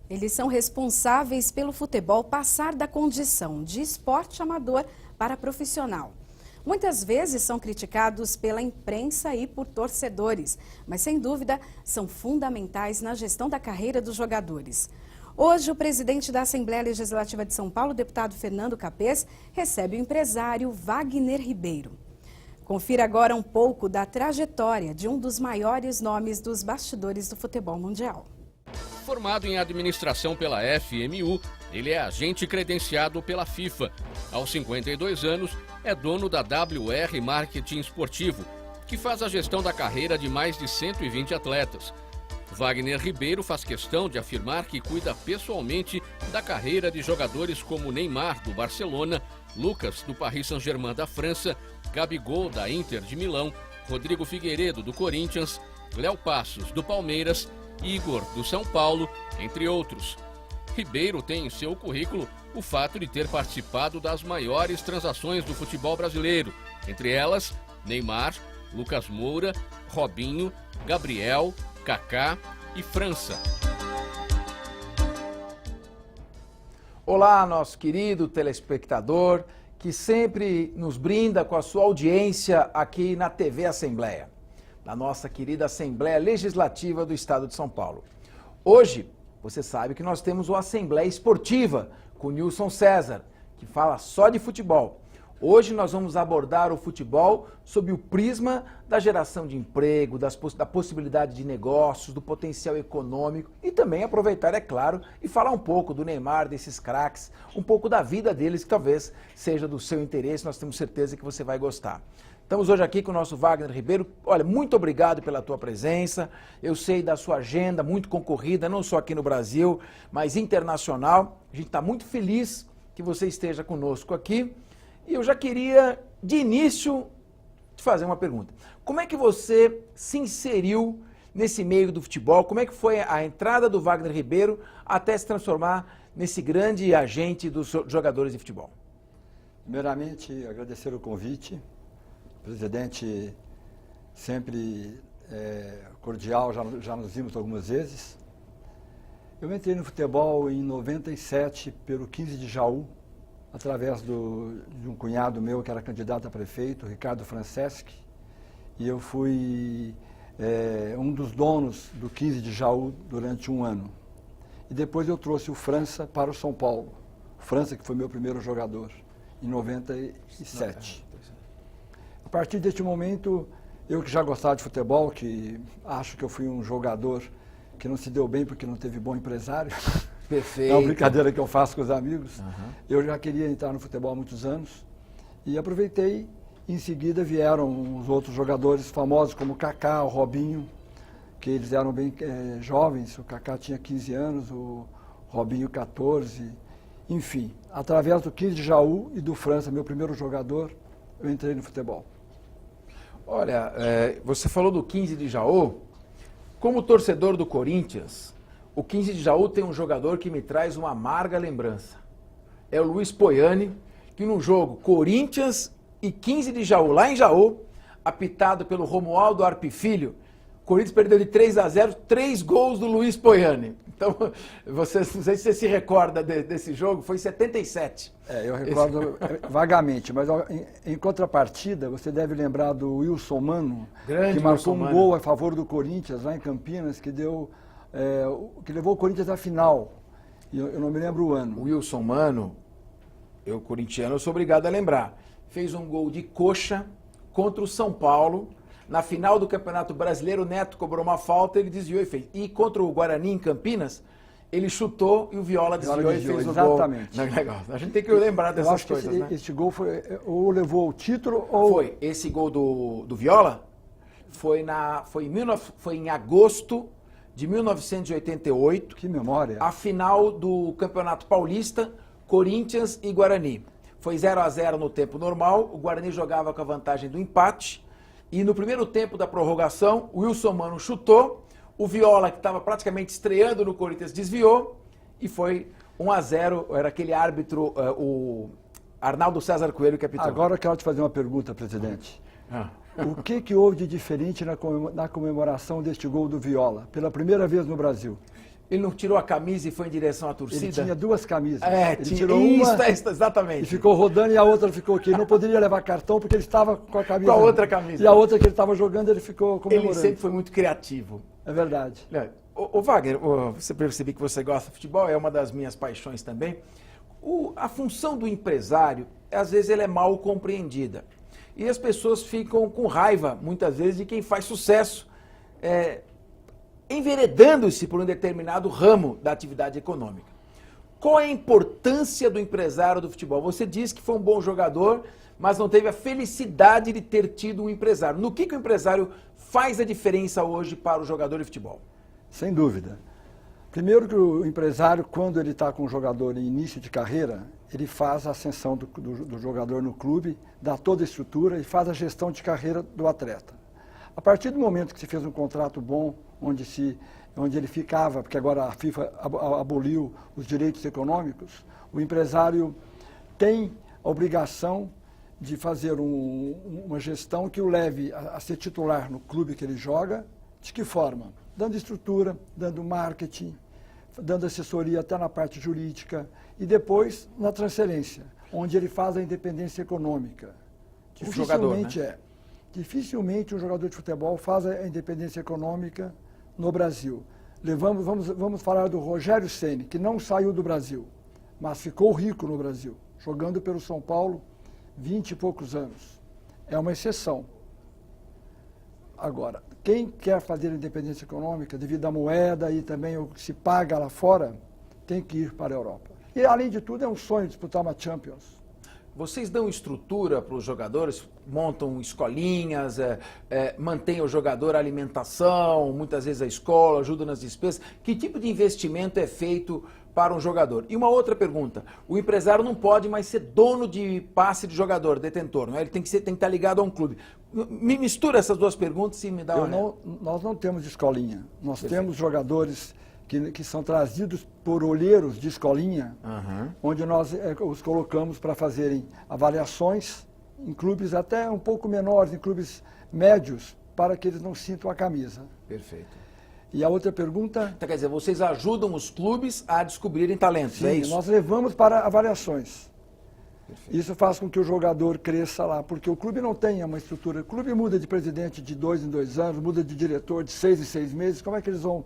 Eles são responsáveis pelo futebol passar da condição de esporte amador para profissional. Muitas vezes são criticados pela imprensa e por torcedores, mas sem dúvida são fundamentais na gestão da carreira dos jogadores. Hoje, o presidente da Assembleia Legislativa de São Paulo, o deputado Fernando Capês, recebe o empresário Wagner Ribeiro. Confira agora um pouco da trajetória de um dos maiores nomes dos bastidores do futebol mundial. Formado em administração pela FMU, ele é agente credenciado pela FIFA. Aos 52 anos, é dono da WR Marketing Esportivo, que faz a gestão da carreira de mais de 120 atletas. Wagner Ribeiro faz questão de afirmar que cuida pessoalmente da carreira de jogadores como Neymar, do Barcelona, Lucas, do Paris Saint-Germain da França, Gabigol, da Inter de Milão, Rodrigo Figueiredo, do Corinthians, Léo Passos, do Palmeiras, Igor, do São Paulo, entre outros. Ribeiro tem em seu currículo o fato de ter participado das maiores transações do futebol brasileiro, entre elas Neymar, Lucas Moura, Robinho, Gabriel, Kaká e França. Olá, nosso querido telespectador, que sempre nos brinda com a sua audiência aqui na TV Assembleia, na nossa querida Assembleia Legislativa do Estado de São Paulo. Hoje, você sabe que nós temos o Assembleia Esportiva com o Nilson César, que fala só de futebol. Hoje nós vamos abordar o futebol sob o prisma da geração de emprego, da possibilidade de negócios, do potencial econômico e também aproveitar, é claro, e falar um pouco do Neymar, desses craques, um pouco da vida deles que talvez seja do seu interesse, nós temos certeza que você vai gostar. Estamos hoje aqui com o nosso Wagner Ribeiro. Olha, muito obrigado pela tua presença. Eu sei da sua agenda muito concorrida, não só aqui no Brasil, mas internacional. A gente está muito feliz que você esteja conosco aqui. E eu já queria, de início, te fazer uma pergunta. Como é que você se inseriu nesse meio do futebol? Como é que foi a entrada do Wagner Ribeiro até se transformar nesse grande agente dos jogadores de futebol? Primeiramente, agradecer o convite. O presidente sempre cordial, já nos vimos algumas vezes. Eu entrei no futebol em 97 pelo 15 de Jaú, através de um cunhado meu que era candidato a prefeito, Ricardo Franceschi, e eu fui um dos donos do 15 de Jaú durante um ano. E depois eu trouxe o França para o São Paulo. O França, que foi meu primeiro jogador, em 97. A partir deste momento, eu que já gostava de futebol, que acho que eu fui um jogador que não se deu bem porque não teve bom empresário. Perfeito. É uma brincadeira que eu faço com os amigos. Eu já queria entrar no futebol há muitos anos e aproveitei. Em seguida vieram os outros jogadores famosos como o Kaká, o Robinho, que eles eram bem jovens. O Kaká tinha 15 anos, o Robinho 14. Enfim, através do 15 de Jaú e do França, meu primeiro jogador, eu entrei no futebol. Olha, você falou do 15 de Jaú. Como torcedor do Corinthians, o 15 de Jaú tem um jogador que me traz uma amarga lembrança. É o Luiz Poiani, que no jogo Corinthians e 15 de Jaú, lá em Jaú, apitado pelo Romualdo Arpe Filho, o Corinthians perdeu de 3-0, 3 gols do Luiz Poiani. Então, não sei se você se recorda desse jogo, foi em 77. Eu recordo vagamente, mas em contrapartida, você deve lembrar do Wilson Mano, que marcou um gol a favor do Corinthians, lá em Campinas, que levou o Corinthians à final. Eu não me lembro o ano. O Wilson Mano, eu corintiano, eu sou obrigado a lembrar, fez um gol de coxa contra o São Paulo. Na final do Campeonato Brasileiro, o Neto cobrou uma falta, ele desviou e fez. E contra o Guarani, em Campinas, ele chutou e o Viola desviou e fez o gol. Exatamente. A gente tem que lembrar dessas coisas, né? Esse gol foi, ou levou o título ou... Foi. Esse gol do Viola foi em agosto de 1988. Que memória. A final do Campeonato Paulista, Corinthians e Guarani. Foi 0-0 no tempo normal, o Guarani jogava com a vantagem do empate. E no primeiro tempo da prorrogação, o Wilson Mano chutou, o Viola, que estava praticamente estreando no Corinthians, desviou e foi 1-0. Era aquele árbitro, o Arnaldo César Coelho, que apitou. Agora eu quero te fazer uma pergunta, presidente. O que houve de diferente na comemoração deste gol do Viola, pela primeira vez no Brasil? Ele não tirou a camisa e foi em direção à torcida? Ele tinha duas camisas. Ele tirou uma exatamente. e ficou rodando e a outra ficou aqui. Ele não poderia levar cartão porque ele estava com a camisa. Com a outra camisa. E a outra que ele estava jogando, ele ficou comemorando. Ele sempre foi muito criativo. É verdade. Ô Wagner, você percebi que você gosta de futebol, é uma das minhas paixões também. A função do empresário, às vezes, ela é mal compreendida. E as pessoas ficam com raiva, muitas vezes, de quem faz sucesso, enveredando-se por um determinado ramo da atividade econômica. Qual é a importância do empresário do futebol? Você disse que foi um bom jogador, mas não teve a felicidade de ter tido um empresário. No que o empresário faz a diferença hoje para o jogador de futebol? Sem dúvida. Primeiro que o empresário, quando ele está com o jogador em início de carreira, ele faz a ascensão do jogador no clube, dá toda a estrutura e faz a gestão de carreira do atleta. A partir do momento que se fez um contrato bom, onde ele ficava, porque agora a FIFA aboliu os direitos econômicos, o empresário tem a obrigação de fazer uma gestão que o leve a ser titular no clube que ele joga. De que forma? Dando estrutura, dando marketing, dando assessoria até na parte jurídica e depois na transferência, onde ele faz a independência econômica. Dificilmente um jogador de futebol faz a independência econômica no Brasil. Vamos falar do Rogério Ceni, que não saiu do Brasil, mas ficou rico no Brasil, jogando pelo São Paulo 20 e poucos anos. É uma exceção. Agora, quem quer fazer a independência econômica, devido à moeda e também o que se paga lá fora, tem que ir para a Europa. E, além de tudo, é um sonho disputar uma Champions. Vocês dão estrutura para os jogadores, montam escolinhas, mantêm o jogador a alimentação, muitas vezes a escola, ajudam nas despesas. Que tipo de investimento é feito para um jogador? E uma outra pergunta, o empresário não pode mais ser dono de passe de jogador, detentor, não é? Ele tem que estar ligado a um clube. Me mistura essas duas perguntas e me dá uma... Nós não temos escolinha, nós temos jogadores que são trazidos por olheiros de escolinha, onde nós os colocamos para fazerem avaliações em clubes até um pouco menores, em clubes médios, para que eles não sintam a camisa. Perfeito. E a outra pergunta... Então, quer dizer, vocês ajudam os clubes a descobrirem talentos, Sim, é isso? Nós levamos para avaliações. Perfeito. Isso faz com que o jogador cresça lá, porque o clube não tem uma estrutura. O clube muda de presidente de 2 em 2 anos, muda de diretor de 6 em 6 meses. Como é que eles vão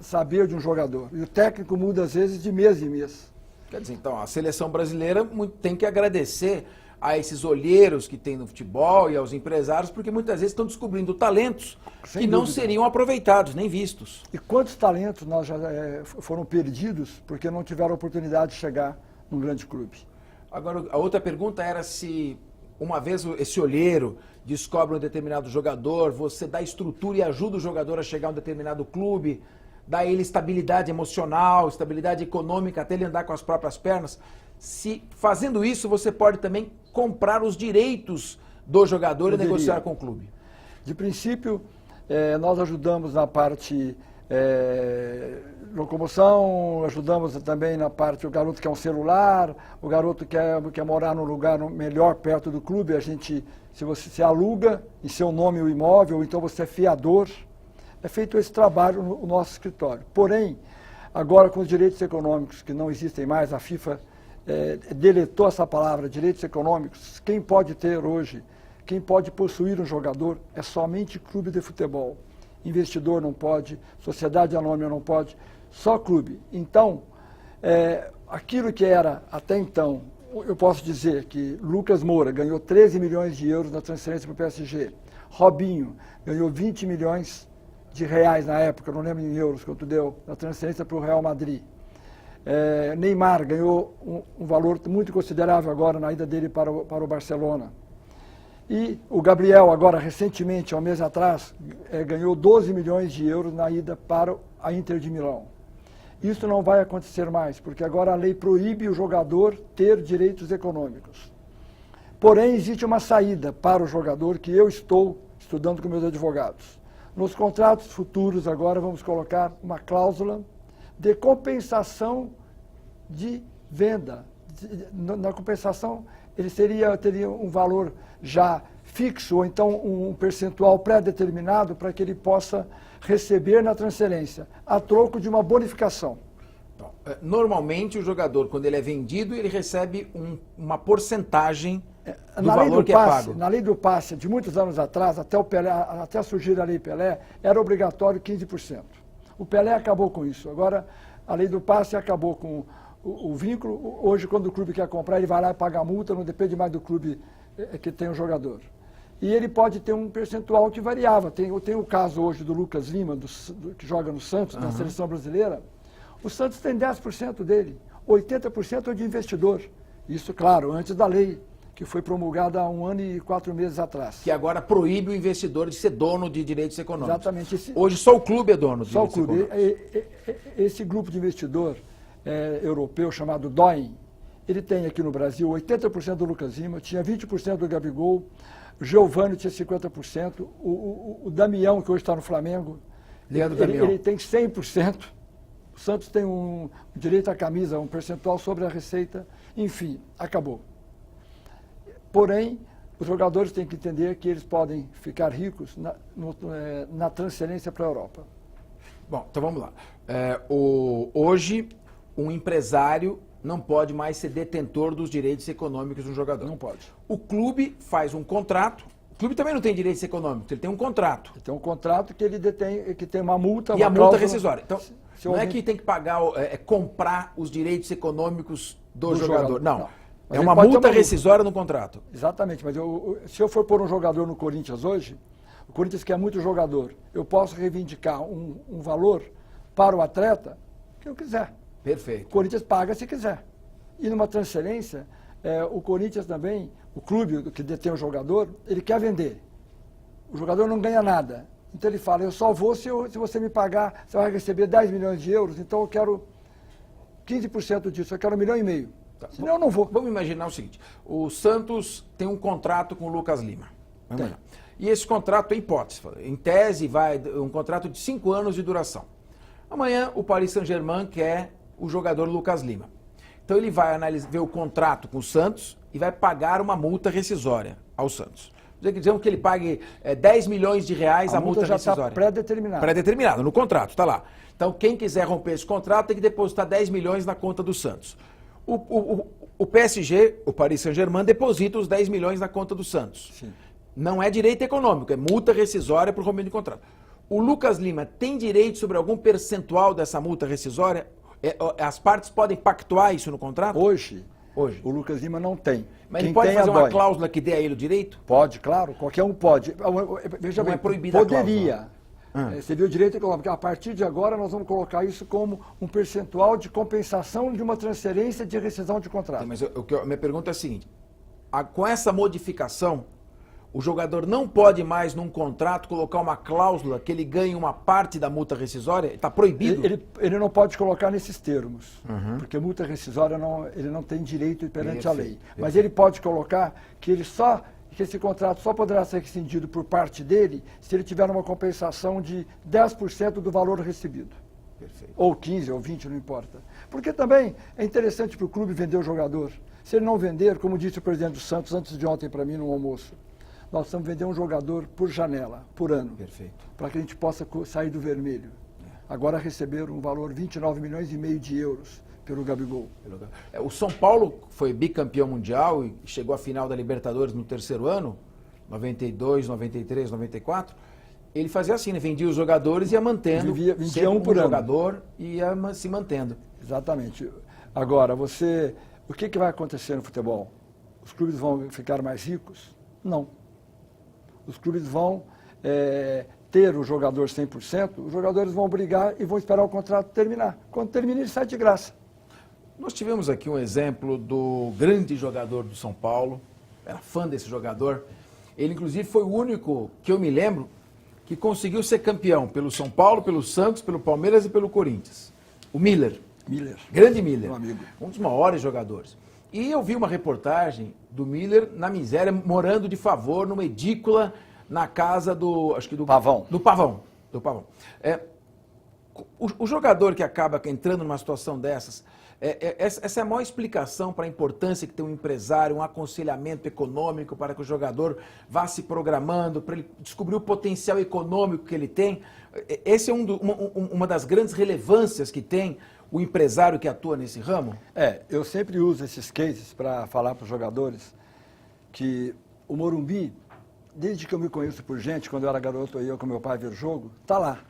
saber de um jogador? E o técnico muda, às vezes, de mês em mês. Quer dizer, então, a seleção brasileira tem que agradecer a esses olheiros que tem no futebol e aos empresários, porque muitas vezes estão descobrindo talentos que não seriam aproveitados, nem vistos. E quantos talentos nós já foram perdidos porque não tiveram oportunidade de chegar num grande clube? Agora, a outra pergunta era se, uma vez esse olheiro descobre um determinado jogador, você dá estrutura e ajuda o jogador a chegar a um determinado clube, dá a ele estabilidade emocional, estabilidade econômica, até ele andar com as próprias pernas. Se fazendo isso, você pode também comprar os direitos do jogador e negociar com o clube. De princípio, nós ajudamos na parte locomoção, ajudamos também na parte, o garoto quer um celular, o garoto quer morar num lugar melhor perto do clube, se você se aluga em seu nome o imóvel, então você é fiador. É feito esse trabalho no nosso escritório. Porém, agora com os direitos econômicos que não existem mais, a FIFA deletou essa palavra, direitos econômicos. Quem pode ter hoje, quem pode possuir um jogador é somente clube de futebol. Investidor não pode, sociedade anônima não pode, só clube. Então, aquilo que era até então, eu posso dizer que Lucas Moura ganhou 13 milhões de euros na transferência para o PSG, Robinho ganhou 20 milhões de reais na época, não lembro em euros quanto deu, na transferência para o Real Madrid. Neymar ganhou um valor muito considerável agora na ida dele para o Barcelona. E o Gabriel, agora recentemente, há um mês atrás, ganhou 12 milhões de euros na ida para a Inter de Milão. Isso não vai acontecer mais, porque agora a lei proíbe o jogador ter direitos econômicos. Porém, existe uma saída para o jogador que eu estou estudando com meus advogados. Nos contratos futuros agora vamos colocar uma cláusula de compensação de venda. Na compensação, ele teria um valor já fixo, ou então um percentual pré-determinado para que ele possa receber na transferência, a troco de uma bonificação. Então, normalmente o jogador, quando ele é vendido, ele recebe uma porcentagem do valor que é pago. Na lei do passe, de muitos anos atrás, até surgir a lei Pelé, era obrigatório 15%. O Pelé acabou com isso. Agora, a lei do passe acabou com o vínculo. Hoje, quando o clube quer comprar, ele vai lá e paga a multa, não depende mais do clube que tem o jogador. E ele pode ter um percentual que variava. Tem o caso hoje do Lucas Lima, que joga no Santos, na seleção brasileira. O Santos tem 10% dele, 80% é de investidor. Isso, claro, antes da lei, que foi promulgada há 1 ano e 4 meses atrás. Que agora proíbe o investidor de ser dono de direitos econômicos. Exatamente. Hoje só o clube é dono de só direitos o clube. econômicos. Esse grupo de investidor europeu chamado DOIN, ele tem aqui no Brasil 80% do Lucas Lima, tinha 20% do Gabigol, o Giovani tinha 50%, o Damião, que hoje está no Flamengo, ele tem 100%. O Santos tem um direito à camisa, um percentual sobre a receita, enfim, acabou. Porém, os jogadores têm que entender que eles podem ficar ricos na transferência para a Europa. Bom, então vamos lá. Hoje, um empresário não pode mais ser detentor dos direitos econômicos do jogador. Não pode. O clube faz um contrato. O clube também não tem direitos econômicos, ele tem um contrato. Ele tem um contrato que ele detém, que tem uma multa. E a multa rescisória. Então, não é que tem que pagar, comprar os direitos econômicos do jogador. Não. Mas é uma multa rescisória no contrato. Exatamente, mas se eu for pôr um jogador no Corinthians hoje, o Corinthians quer muito jogador, eu posso reivindicar um valor para o atleta que eu quiser. Perfeito. O Corinthians paga se quiser. E numa transferência, o Corinthians também, o clube que detém o jogador, ele quer vender. O jogador não ganha nada. Então ele fala, eu só vou se você me pagar, você vai receber 10 milhões de euros, então eu quero 15% disso, eu quero 1,5 milhão. Tá. Senão eu não vou. Vamos imaginar o seguinte, o Santos tem um contrato com o Lucas Lima. Vamos lá. E esse contrato é hipótese, em tese vai um contrato de 5 anos de duração. Amanhã o Paris Saint-Germain quer o jogador Lucas Lima. Então ele vai ver o contrato com o Santos e vai pagar uma multa rescisória ao Santos. Dizemos que ele pague 10 milhões de reais a multa já rescisória. Está pré-determinada. Pré-determinada, no contrato, está lá. Então quem quiser romper esse contrato tem que depositar 10 milhões na conta do Santos. O PSG, o Paris Saint-Germain, deposita os 10 milhões na conta do Santos. Sim. Não é direito econômico, é multa rescisória por rompimento de contrato. O Lucas Lima tem direito sobre algum percentual dessa multa rescisória? As partes podem pactuar isso no contrato? Hoje, o Lucas Lima não tem. Mas ele pode fazer uma cláusula que dê a ele o direito? Pode, claro, qualquer um pode. Veja não bem, é proibida poderia. Seria o direito econômico. A partir de agora nós vamos colocar isso como um percentual de compensação de uma transferência de rescisão de contrato. Mas minha pergunta é a seguinte, com essa modificação, o jogador não pode mais, num contrato, colocar uma cláusula que ele ganhe uma parte da multa rescisória? Está proibido? Ele não pode colocar nesses termos, porque multa rescisória ele não tem direito perante a lei. Mas ele pode colocar que esse contrato só poderá ser rescindido por parte dele se ele tiver uma compensação de 10% do valor recebido. Perfeito. Ou 15, ou 20, não importa. Porque também é interessante para o clube vender o jogador. Se ele não vender, como disse o presidente do Santos antes de ontem para mim no almoço, nós precisamos vender um jogador por janela, por ano. Perfeito. Para que a gente possa sair do vermelho. Agora receber um valor 29 milhões e meio de euros pelo Gabigol. O São Paulo foi bicampeão mundial e chegou à final da Libertadores no 3º ano, 92, 93, 94. Ele fazia assim, né? Vendia os jogadores e ia mantendo. Vendia um por ano. Jogador e ia se mantendo. Exatamente. Agora, o que vai acontecer no futebol? Os clubes vão ficar mais ricos? Não. Os clubes vão ter o jogador 100%, os jogadores vão brigar e vão esperar o contrato terminar. Quando termina, ele sai de graça. Nós tivemos aqui um exemplo do grande jogador do São Paulo, era fã desse jogador. Ele, inclusive, foi o único que eu me lembro que conseguiu ser campeão pelo São Paulo, pelo Santos, pelo Palmeiras e pelo Corinthians. O Miller. Grande Miller. Meu amigo. Um dos maiores jogadores. E eu vi uma reportagem do Miller na miséria, morando de favor numa edícula na casa do Pavão. Do Pavão. O jogador que acaba entrando numa situação dessas, Essa é a maior explicação para a importância que tem um empresário, um aconselhamento econômico para que o jogador vá se programando, para ele descobrir o potencial econômico que ele tem. Essa é uma das grandes relevâncias que tem o empresário que atua nesse ramo? Eu sempre uso esses cases para falar para os jogadores que o Morumbi, desde que eu me conheço por gente, quando eu era garoto, eu com meu pai ver o jogo, está lá.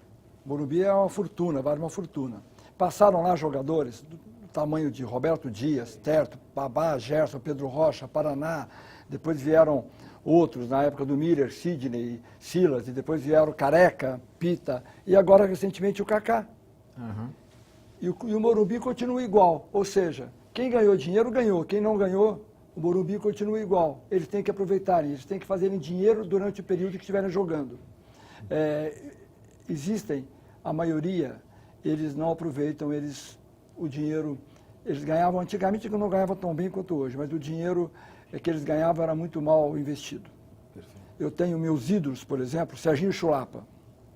O Morumbi é uma fortuna, vale uma fortuna. Passaram lá jogadores do tamanho de Roberto Dias, Terto, Babá, Gerson, Pedro Rocha, Paraná, depois vieram outros, na época do Miller, Sidney, Silas, e depois vieram Careca, Pita, e agora recentemente o Kaká. Uhum. E o Morumbi continua igual, ou seja, quem ganhou dinheiro ganhou, quem não ganhou, o Morumbi continua igual. Eles têm que aproveitarem, eles têm que fazerem dinheiro durante o período que estiverem jogando. Existem, a maioria, eles não aproveitam, o dinheiro, eles ganhavam antigamente, que não ganhavam tão bem quanto hoje, mas o dinheiro que eles ganhavam era muito mal investido. Perfeito. Eu tenho meus ídolos, por exemplo, Serginho Chulapa.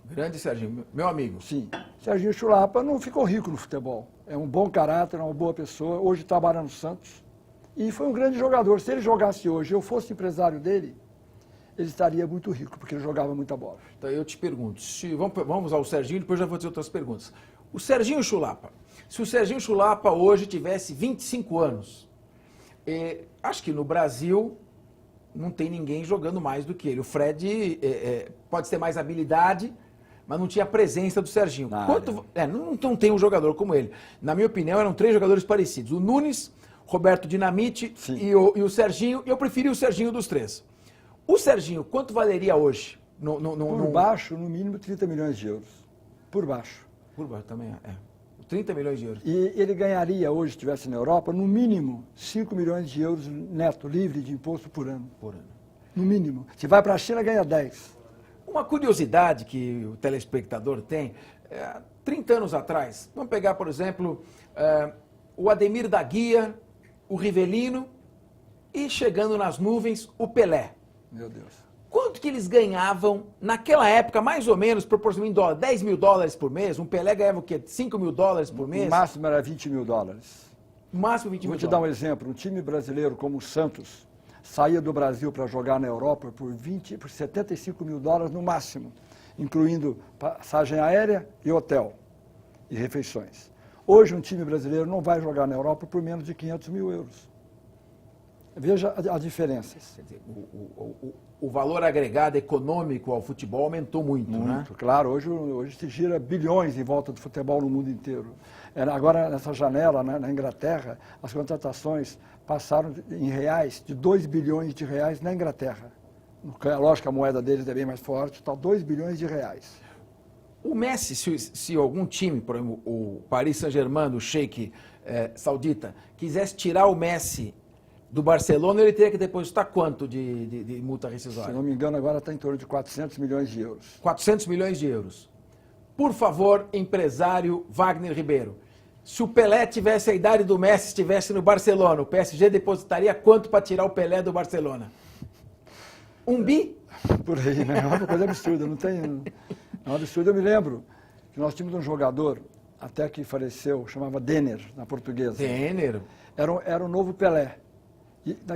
Grande Serginho, meu amigo. Sim. Serginho Chulapa não ficou rico no futebol. É um bom caráter, é uma boa pessoa. Hoje trabalha no Santos. E foi um grande jogador. Se ele jogasse hoje, eu fosse empresário dele, ele estaria muito rico, porque ele jogava muita bola. Então eu te pergunto, vamos ao Serginho, depois já vou fazer outras perguntas. O Serginho Chulapa, se o Serginho Chulapa hoje tivesse 25 anos, acho que no Brasil não tem ninguém jogando mais do que ele. O Fred pode ter mais habilidade, mas não tinha a presença do Serginho. Não tem um jogador como ele. Na minha opinião, eram 3 jogadores parecidos. O Nunes, Roberto Dinamite e o Serginho. Eu preferi o Serginho dos 3. O Serginho, quanto valeria hoje? Por baixo, no mínimo 30 milhões de euros. Por baixo. Por baixo também, 30 milhões de euros. E ele ganharia hoje, se estivesse na Europa, no mínimo 5 milhões de euros neto, livre de imposto por ano. Por ano. No mínimo. Se vai para a China, ganha 10. Uma curiosidade que o telespectador tem, 30 anos atrás, vamos pegar, por exemplo, o Ademir da Guia, o Rivelino e, chegando nas nuvens, o Pelé. Meu Deus. Quanto que eles ganhavam naquela época, mais ou menos, proporcionalmente em dólar, 10 mil dólares por mês? Um Pelé ganhava o quê? 5 mil dólares por mês? O máximo era 20 mil dólares. O máximo 20 mil dólares. Vou te dar um exemplo. Um time brasileiro como o Santos saía do Brasil para jogar na Europa por 75 mil dólares no máximo, incluindo passagem aérea e hotel e refeições. Hoje um time brasileiro não vai jogar na Europa por menos de 500 mil euros. Veja as diferenças. Quer dizer, o valor agregado econômico ao futebol aumentou muito, né? Muito, claro. Hoje se gira bilhões em volta do futebol no mundo inteiro. Agora, nessa janela, né, na Inglaterra, as contratações passaram em reais, de 2 bilhões de reais na Inglaterra. Lógico que a moeda deles é bem mais forte, está 2 bilhões de reais. O Messi, se algum time, por exemplo, o Paris Saint-Germain, o Sheik saudita, quisesse tirar o Messi do Barcelona, ele teria que depositar quanto de multa rescisória? Se não me engano, agora está em torno de 400 milhões de euros. 400 milhões de euros. Por favor, empresário Wagner Ribeiro, se o Pelé tivesse a idade do Messi, estivesse no Barcelona, o PSG depositaria quanto para tirar o Pelé do Barcelona? 1 bi? Por aí, né? É uma coisa absurda, não tem... É um absurdo. Eu me lembro que nós tínhamos um jogador, até que faleceu, chamava Denner, na portuguesa. Denner. Era o novo Pelé.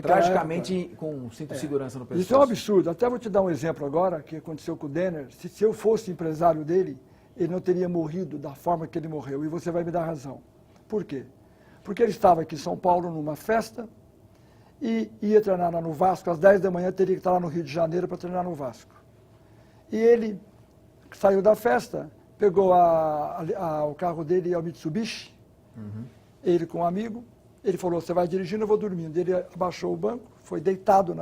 Tragicamente época, com cinto de segurança no pescoço. Isso é um absurdo. Até vou te dar um exemplo agora, que aconteceu com o Denner. Se eu fosse empresário dele, ele não teria morrido da forma que ele morreu. E você vai me dar razão. Por quê? Porque ele estava aqui em São Paulo numa festa e ia treinar no Vasco. Às 10 da manhã teria que estar lá no Rio de Janeiro para treinar no Vasco. E ele saiu da festa, pegou o carro dele e o Mitsubishi, ele com um amigo. Ele falou, você vai dirigindo, eu vou dormindo. Ele abaixou o banco, foi deitado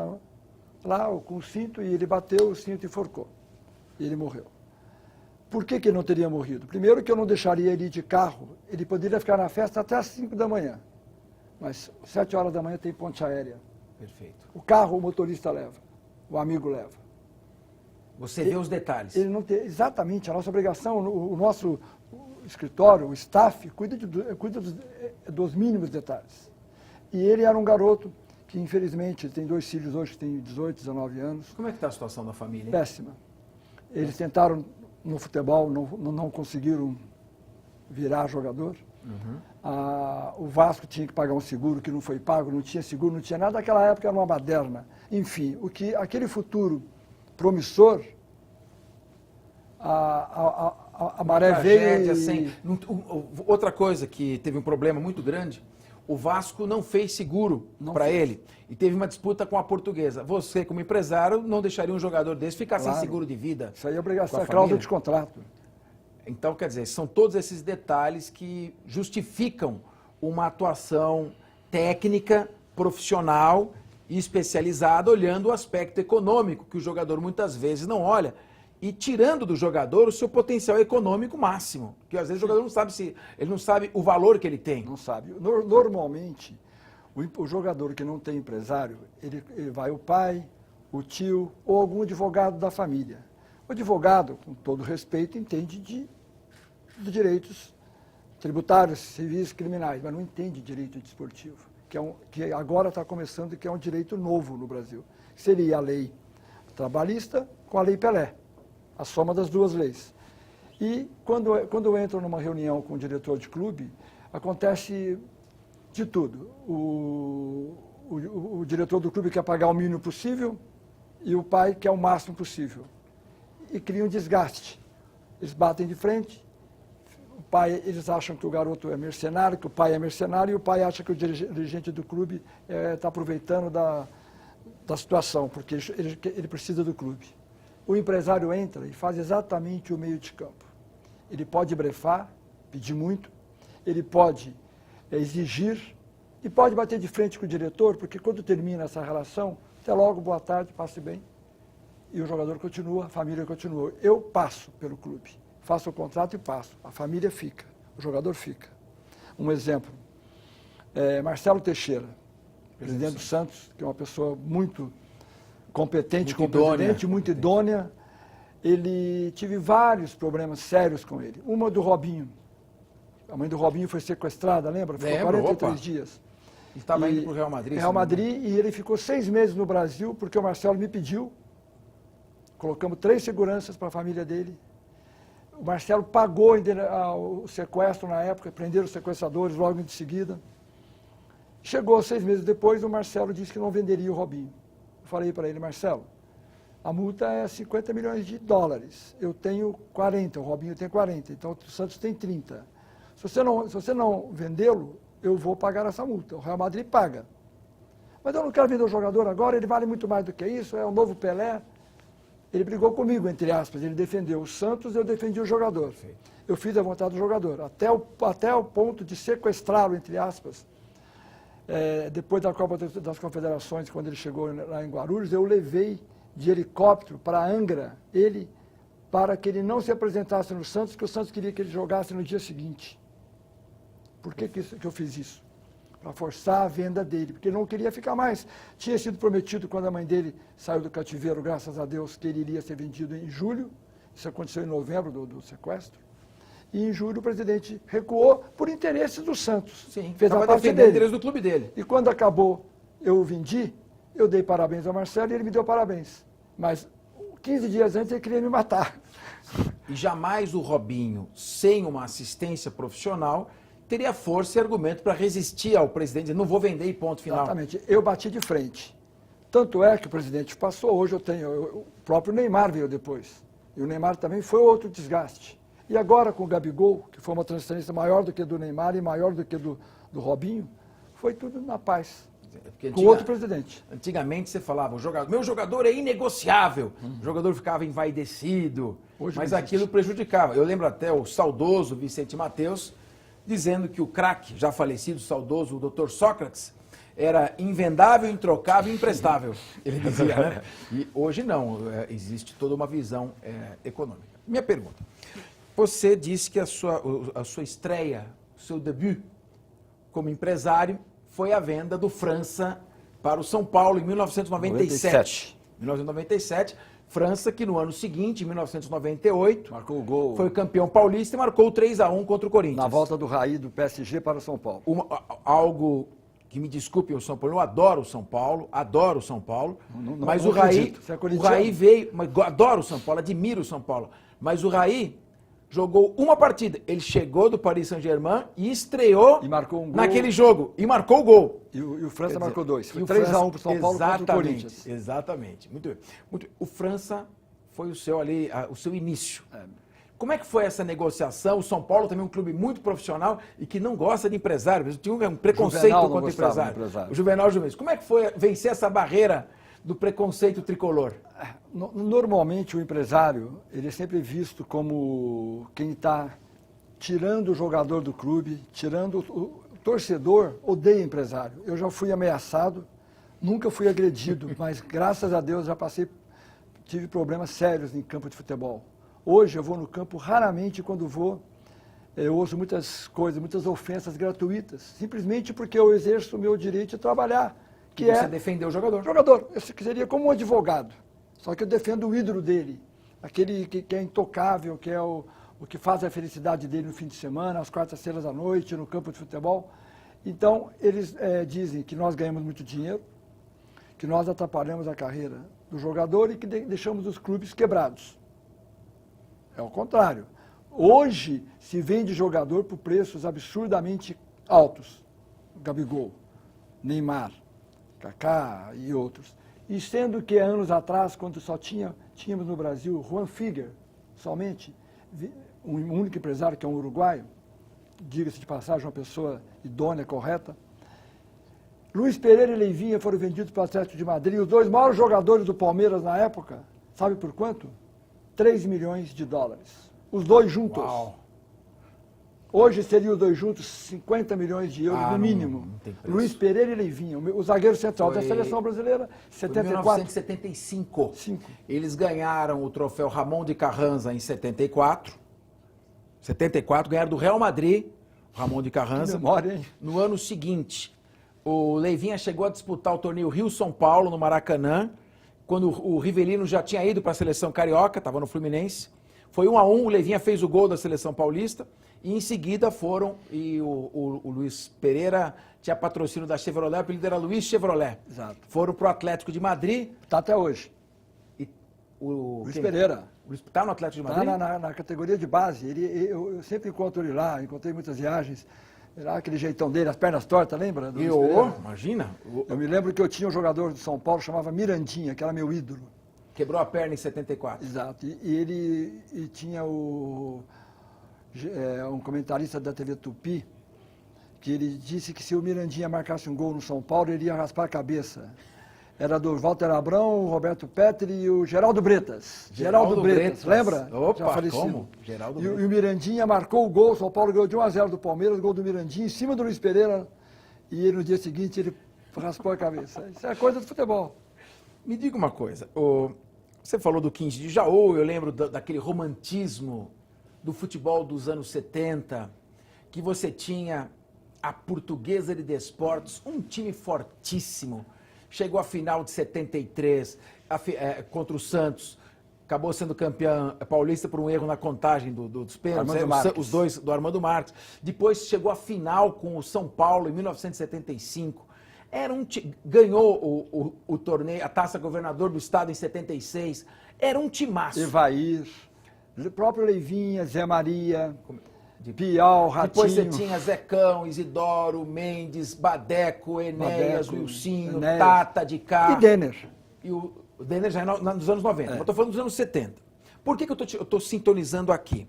lá com o cinto e ele bateu o cinto e enforcou. E ele morreu. Por que ele não teria morrido? Primeiro que eu não deixaria ele ir de carro. Ele poderia ficar na festa até às 5 da manhã. Mas 7 horas da manhã tem ponte aérea. Perfeito. O carro o motorista leva, o amigo leva. Você vê os detalhes. Ele não tem, exatamente, a nossa obrigação, o nosso escritório, o staff, cuida dos mínimos detalhes. E ele era um garoto que, infelizmente, tem 2 filhos hoje que têm 18, 19 anos. Como é que está a situação da família? Péssima. Eles tentaram no futebol, não conseguiram virar jogador. O Vasco tinha que pagar um seguro que não foi pago, não tinha seguro, não tinha nada. Naquela época era uma baderna. Enfim, aquele futuro promissor, a maré veio e... Assim, outra coisa que teve um problema muito grande, o Vasco não fez seguro para ele e teve uma disputa com a Portuguesa. Você, como empresário, não deixaria um jogador desse ficar sem seguro de vida? Isso aí é obrigação, é cláusula de contrato. Então, quer dizer, são todos esses detalhes que justificam uma atuação técnica, profissional e especializada, olhando o aspecto econômico, que o jogador muitas vezes não olha, e tirando do jogador o seu potencial econômico máximo. Porque às vezes o jogador não sabe o valor que ele tem. Não sabe. Normalmente, o jogador que não tem empresário, ele vai o pai, o tio ou algum advogado da família. O advogado, com todo respeito, entende de direitos tributários, civis, criminais, mas não entende direito desportivo, que agora está começando, que é um direito novo no Brasil. Seria a lei trabalhista com a lei Pelé, a soma das duas leis. E quando eu entro numa reunião com o diretor de clube, acontece de tudo. O diretor do clube quer pagar o mínimo possível e o pai quer o máximo possível. E cria um desgaste. Eles batem de frente, eles acham que o garoto é mercenário, que o pai é mercenário, e o pai acha que o dirigente do clube está aproveitando da situação, porque ele precisa do clube. O empresário entra e faz exatamente o meio de campo. Ele pode blefar, pedir muito, ele pode exigir e pode bater de frente com o diretor, porque quando termina essa relação, até logo, boa tarde, passe bem. E o jogador continua, a família continua. Eu passo pelo clube, faço o contrato e passo. A família fica, o jogador fica. Um exemplo, Marcelo Teixeira, presidente do Santos, que é uma pessoa muito competente como presidente, muito idônea. Tive vários problemas sérios com ele. Uma do Robinho. A mãe do Robinho foi sequestrada, lembra? Ficou 43 dias. Ele estava indo para o Real Madrid. Real Madrid, e ele ficou 6 meses no Brasil, porque o Marcelo me pediu. Colocamos 3 seguranças para a família dele. O Marcelo pagou o sequestro na época, prenderam os sequestradores logo em seguida. Chegou 6 meses depois, o Marcelo disse que não venderia o Robinho. Eu falei para ele, Marcelo, a multa é 50 milhões de dólares. Eu tenho 40, o Robinho tem 40, então o Santos tem 30. Se você não vendê-lo, eu vou pagar essa multa. O Real Madrid paga. Mas eu não quero vender o jogador agora, ele vale muito mais do que isso, é o novo Pelé. Ele brigou comigo, entre aspas, ele defendeu o Santos, eu defendi o jogador. Eu fiz a vontade do jogador, até o ponto de sequestrá-lo, entre aspas. Depois da Copa das Confederações, quando ele chegou lá em Guarulhos, eu levei de helicóptero para Angra, para que ele não se apresentasse no Santos, porque o Santos queria que ele jogasse no dia seguinte. Por que eu fiz isso? Para forçar a venda dele, porque ele não queria ficar mais. Tinha sido prometido, quando a mãe dele saiu do cativeiro, graças a Deus, que ele iria ser vendido em julho. Isso aconteceu em novembro do sequestro. E em julho o presidente recuou por interesses do Santos. Sim, fez a parte dele. O interesse do clube dele. E quando acabou, eu o vendi, eu dei parabéns ao Marcelo e ele me deu parabéns. Mas 15 dias antes ele queria me matar. E jamais o Robinho, sem uma assistência profissional, teria força e argumento para resistir ao presidente, não vou vender e ponto final. Exatamente, eu bati de frente. Tanto é que o presidente passou, hoje o próprio Neymar veio depois. E o Neymar também foi outro desgaste. E agora com o Gabigol, que foi uma transferência maior do que do Neymar e maior do que do Robinho, foi tudo na paz. Com outro presidente. Antigamente você falava, meu jogador é inegociável. O jogador ficava envaidecido, mas aquilo prejudicava. Eu lembro até o saudoso Vicente Mateus, dizendo que o craque, já falecido, saudoso, o Dr. Sócrates, era invendável, introcável e imprestável. Ele dizia, né? E hoje não, existe toda uma visão econômica. Minha pergunta, você disse que a sua estreia, o seu debut como empresário, foi a venda do França para o São Paulo em 1997. 1997. França, que no ano seguinte, em 1998, marcou o gol. Foi campeão paulista e marcou o 3-1 contra o Corinthians. Na volta do Raí do PSG para o São Paulo. Algo que me desculpe o São Paulo, eu adoro o São Paulo, mas o Raí veio, adoro o São Paulo, admiro o São Paulo, mas o Raí jogou uma partida. Ele chegou do Paris Saint-Germain e estreou E marcou um gol. naquele jogo. E marcou o gol. E o França Quer marcou dizer, 2. Foi e o 3-1 França- para o São Paulo contra o Corinthians. Exatamente. Muito bem. O França foi o seu ali, o seu início. Como é que foi essa negociação? O São Paulo também é um clube muito profissional e que não gosta de empresário. Tinha um preconceito Juvenal não contra gostava de empresário. empresário. O Juvenal Juventus. Como é que foi vencer essa barreira do preconceito tricolor? Normalmente o empresário, ele é sempre visto como quem está tirando o jogador do clube, tirando o torcedor, odeia empresário. Eu já fui ameaçado, nunca fui agredido, mas graças a Deus já tive problemas sérios em campo de futebol. Hoje eu vou no campo raramente, quando vou, eu ouço muitas coisas, muitas ofensas gratuitas, simplesmente porque eu exerço o meu direito de trabalhar, que Você é defendeu o jogador. jogador. Eu seria como um advogado, só que eu defendo o ídolo dele, aquele que é intocável, que é o que faz a felicidade dele no fim de semana, às quartas-feiras à noite, no campo de futebol. Então, eles dizem que nós ganhamos muito dinheiro, que nós atrapalhamos a carreira do jogador e que deixamos os clubes quebrados. É o contrário. Hoje se vende jogador por preços absurdamente altos. Gabigol, Neymar, Kaká e outros. E sendo que anos atrás, quando só tínhamos no Brasil Juan Figuer, somente, um único empresário que é um uruguaio, diga-se de passagem, uma pessoa idônea, correta. Luiz Pereira e Leivinha foram vendidos para o Atlético de Madrid. Os dois maiores jogadores do Palmeiras na época, sabe por quanto? 3 milhões de dólares. Os dois juntos. Uau. Hoje seriam os dois juntos 50 milhões de euros, no mínimo. não tem preço. Luiz Pereira e Leivinha, o zagueiro central da Foi- seleção brasileira, Foi em 74. 1975. Cinco. Eles ganharam o troféu Ramon de Carranza em 74. 74, ganharam do Real Madrid, Ramon de Que Carranza. memória, hein? No ano seguinte, o Leivinha chegou a disputar o torneio Rio-São Paulo, no Maracanã, quando o Rivelino já tinha ido para a seleção carioca, estava no Fluminense. Foi 1-1, o Leivinha fez o gol da seleção paulista, e em seguida foram, e o Luiz Pereira tinha patrocínio da Chevrolet, o apelido era Luiz Chevrolet. Exato. Foram para o Atlético de Madrid. Está até hoje. E o Luiz quem? Pereira. Está no Atlético de Está Madrid? na categoria de base. Eu sempre encontro ele lá, encontrei muitas viagens. Lá, aquele jeitão dele, as pernas tortas, lembra? do E Luiz Pereira? imagina, Eu me lembro que eu tinha um jogador de São Paulo, chamava Mirandinha, que era meu ídolo. quebrou a perna em 74. Exato. E ele tinha um comentarista da TV Tupi, que ele disse que se o Mirandinha marcasse um gol no São Paulo, ele ia raspar a cabeça. Era do Walter Abrão, o Roberto Petri e o Geraldo Bretas. Geraldo Bretas. Lembra? Opa, Já falecido. como? Geraldo E o Bretas. Mirandinha marcou o gol, o São Paulo ganhou de 1-0 do Palmeiras, gol do Mirandinha, em cima do Luiz Pereira, e ele, no dia seguinte ele raspou a cabeça. Isso é coisa do futebol. Me diga uma coisa, você falou do 15 de Jaú, eu lembro daquele romantismo do futebol dos anos 70, que você tinha a Portuguesa de Desportos, um time fortíssimo, chegou à final de 73 contra o Santos, acabou sendo campeão paulista por um erro na contagem dos pênaltis, Armando Marques. os dois do Armando Marques. Depois chegou à final com o São Paulo em 1975. Ganhou o torneio, a Taça Governador do Estado em 76. Era um timaço. Evair, o próprio Leivinha, Zé Maria, Piau, Ratinho. Depois você tinha Zecão, Isidoro, Mendes, Badeco, Enéas, Badeco, Wilsinho, Enéas. Tata de cá. E Denner. E o Denner já é nos anos 90. Eu estou falando dos anos 70. Por que eu estou sintonizando aqui?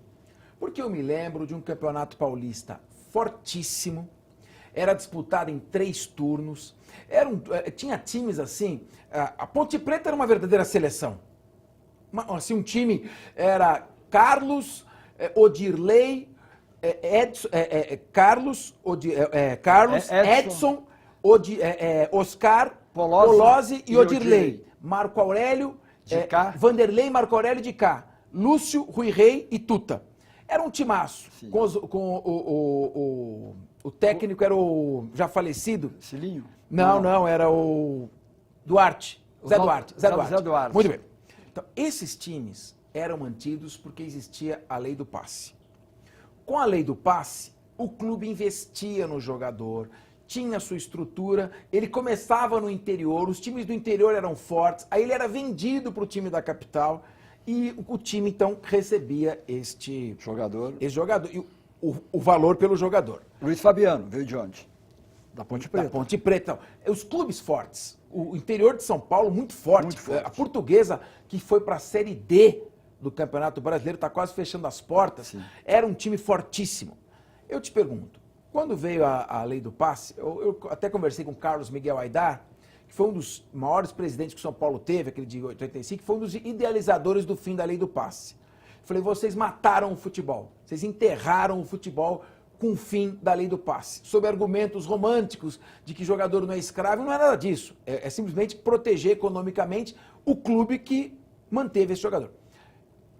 Porque eu me lembro de um campeonato paulista fortíssimo, era disputado em 3 turnos, tinha times assim, a Ponte Preta era uma verdadeira seleção. Assim, um time era Carlos, Odirley, Edson, Oscar, Polozzi e Odirley. Marco Aurélio, Vanderlei, Marco Aurélio de cá, Lúcio, Rui Rei e Tuta. Era um timaço. Com o técnico era o já falecido. Cilinho? Não, era o Duarte. Zé Duarte. Muito bem. Então, esses times eram mantidos porque existia a lei do passe. Com a lei do passe, o clube investia no jogador, tinha sua estrutura, ele começava no interior, os times do interior eram fortes, aí ele era vendido para o time da capital e o time, então, recebia esse jogador e o valor pelo jogador. Luiz Fabiano veio de onde? Da Ponte Preta. Da Ponte Preta. Os clubes fortes. O interior de São Paulo, muito forte. Muito forte. A Portuguesa, que foi para a Série D do Campeonato Brasileiro, está quase fechando as portas. Sim. Era um time fortíssimo. Eu te pergunto, quando veio a lei do passe, eu até conversei com o Carlos Miguel Aidar, que foi um dos maiores presidentes que o São Paulo teve, aquele de 85, que foi um dos idealizadores do fim da lei do passe. Falei, vocês mataram o futebol, vocês enterraram o futebol com o fim da lei do passe, sob argumentos românticos de que jogador não é escravo, não é nada disso. É simplesmente proteger economicamente o clube que manteve esse jogador.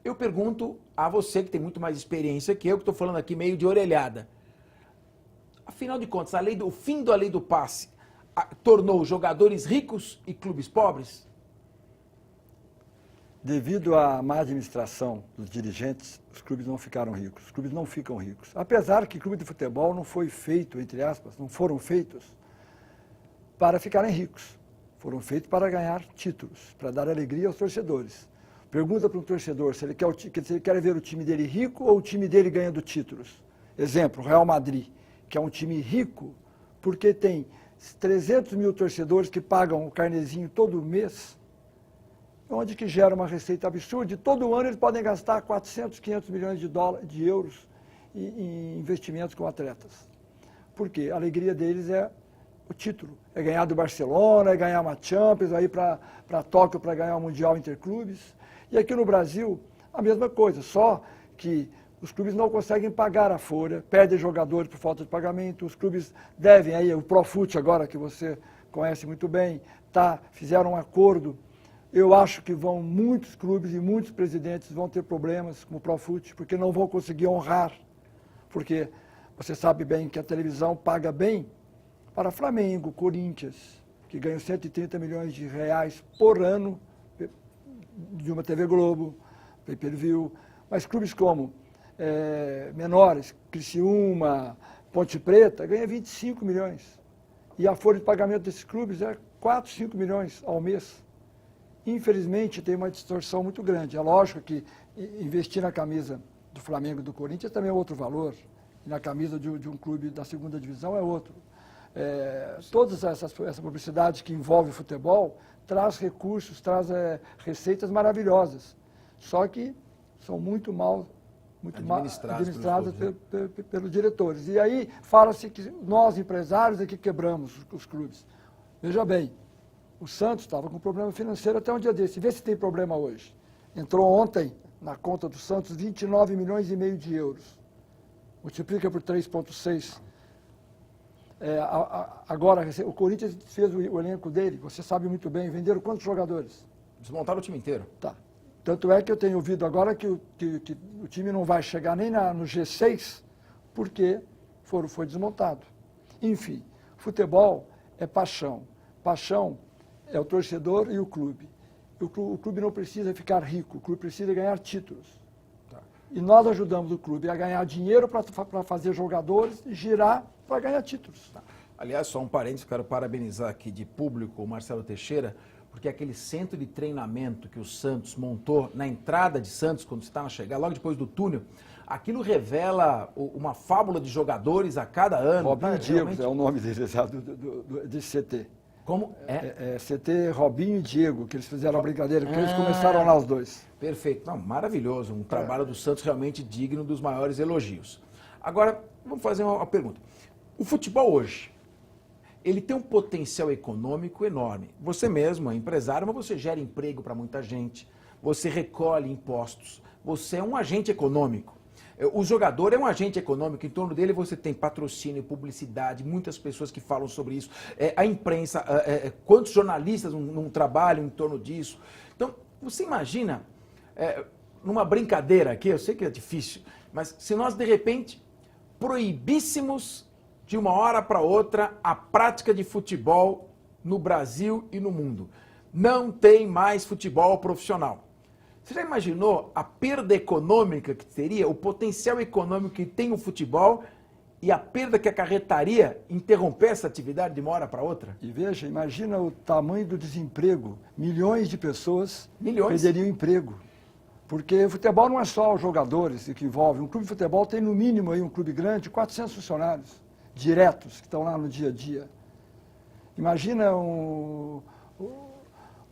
Eu pergunto a você, que tem muito mais experiência que eu, que estou falando aqui meio de orelhada. Afinal de contas, o fim da lei do passe tornou jogadores ricos e clubes pobres? Devido à má administração dos dirigentes, os clubes não ficaram ricos. Os clubes não ficam ricos. Apesar que clube de futebol não foi feito, entre aspas, não foram feitos para ficarem ricos. Foram feitos para ganhar títulos, para dar alegria aos torcedores. Pergunta para um torcedor se ele quer ver o time dele rico ou o time dele ganhando títulos. Exemplo, Real Madrid, que é um time rico porque tem 300 mil torcedores que pagam o carnezinho todo mês, onde que gera uma receita absurda, e todo ano eles podem gastar 400, 500 milhões de euros em investimentos com atletas. Por quê? A alegria deles é o título, é ganhar do Barcelona, é ganhar uma Champions, é ir para Tóquio para ganhar o Mundial Interclubes. E aqui no Brasil, a mesma coisa, só que os clubes não conseguem pagar a folha, perdem jogadores por falta de pagamento, os clubes devem, aí o Profut agora, que você conhece muito bem, fizeram um acordo. Eu acho que muitos clubes e muitos presidentes vão ter problemas com o Profut, porque não vão conseguir honrar. Porque você sabe bem que a televisão paga bem para Flamengo, Corinthians, que ganham 130 milhões de reais por ano de uma TV Globo, pay-per-view. Mas clubes como menores, Criciúma, Ponte Preta, ganham 25 milhões. E a folha de pagamento desses clubes é 4, 5 milhões ao mês. Infelizmente, tem uma distorção muito grande. É lógico que investir na camisa do Flamengo e do Corinthians também é outro valor, e na camisa de um clube da segunda divisão é outro. Todas essa publicidade que envolve o futebol traz recursos, traz receitas maravilhosas, só que são muito mal administradas pelos diretores. E aí fala-se que nós, empresários, é que quebramos os clubes. Veja bem, o Santos estava com problema financeiro até um dia desse. Vê se tem problema hoje. Entrou ontem na conta do Santos 29 milhões e meio de euros. Multiplica por 3,6. Agora, o Corinthians fez o elenco dele, você sabe muito bem, venderam quantos jogadores? Desmontaram o time inteiro. Tá. Tanto é que eu tenho ouvido agora que o time não vai chegar nem no G6, porque foi desmontado. Enfim, futebol é paixão. Paixão é o torcedor e o clube. O clube não precisa ficar rico, o clube precisa ganhar títulos. Tá. E nós ajudamos o clube a ganhar dinheiro para fazer jogadores e girar para ganhar títulos. Tá. Aliás, só um parênteses, quero parabenizar aqui de público o Marcelo Teixeira, porque aquele centro de treinamento que o Santos montou na entrada de Santos, quando você está na chegada, logo depois do túnel, aquilo revela uma fábula de jogadores a cada ano. Robinho Diego realmente... é o nome deles, de CT. Como? CT Robinho e Diego, que eles fizeram a brincadeira, porque eles começaram lá os dois. Perfeito. Não, maravilhoso. Um trabalho do Santos realmente digno dos maiores elogios. Agora, vamos fazer uma pergunta. O futebol hoje, ele tem um potencial econômico enorme. Você mesmo é empresário, mas você gera emprego para muita gente, você recolhe impostos, você é um agente econômico. O jogador é um agente econômico, em torno dele você tem patrocínio, publicidade, muitas pessoas que falam sobre isso, a imprensa, quantos jornalistas não trabalham em torno disso. Então, você imagina, numa brincadeira aqui, eu sei que é difícil, mas se nós de repente proibíssemos de uma hora para outra a prática de futebol no Brasil e no mundo. Não tem mais futebol profissional. Você já imaginou a perda econômica que teria, o potencial econômico que tem o futebol e a perda que acarretaria interromper essa atividade de uma hora para outra? E veja, imagina o tamanho do desemprego. Milhões de pessoas perderiam emprego. Porque futebol não é só os jogadores que envolvem. Um clube de futebol tem, no mínimo, aí, um clube grande, 400 funcionários diretos que estão lá no dia a dia. Imagina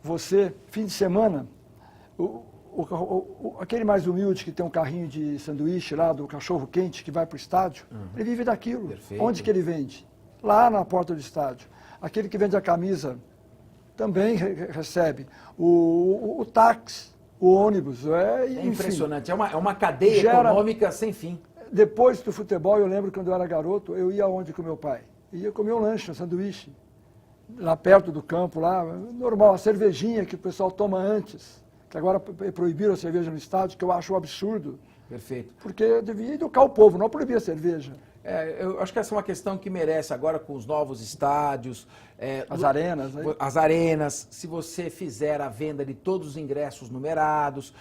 você, fim de semana, aquele mais humilde que tem um carrinho de sanduíche lá, do cachorro-quente, que vai para o estádio, ele vive daquilo. Perfeito. Onde que ele vende? Lá na porta do estádio. Aquele que vende a camisa também recebe. O táxi, o ônibus. É impressionante, é uma cadeia econômica sem fim. Depois do futebol, eu lembro quando eu era garoto, eu ia aonde com meu pai? Ia comer um lanche, um sanduíche, lá perto do campo, lá, normal, a cervejinha que o pessoal toma antes, que agora proibiram a cerveja no estádio, que eu acho um absurdo. Perfeito. Porque devia educar o povo, não proibir a cerveja. Eu acho que essa é uma questão que merece agora com os novos estádios. As arenas, né? As arenas, se você fizer a venda de todos os ingressos numerados,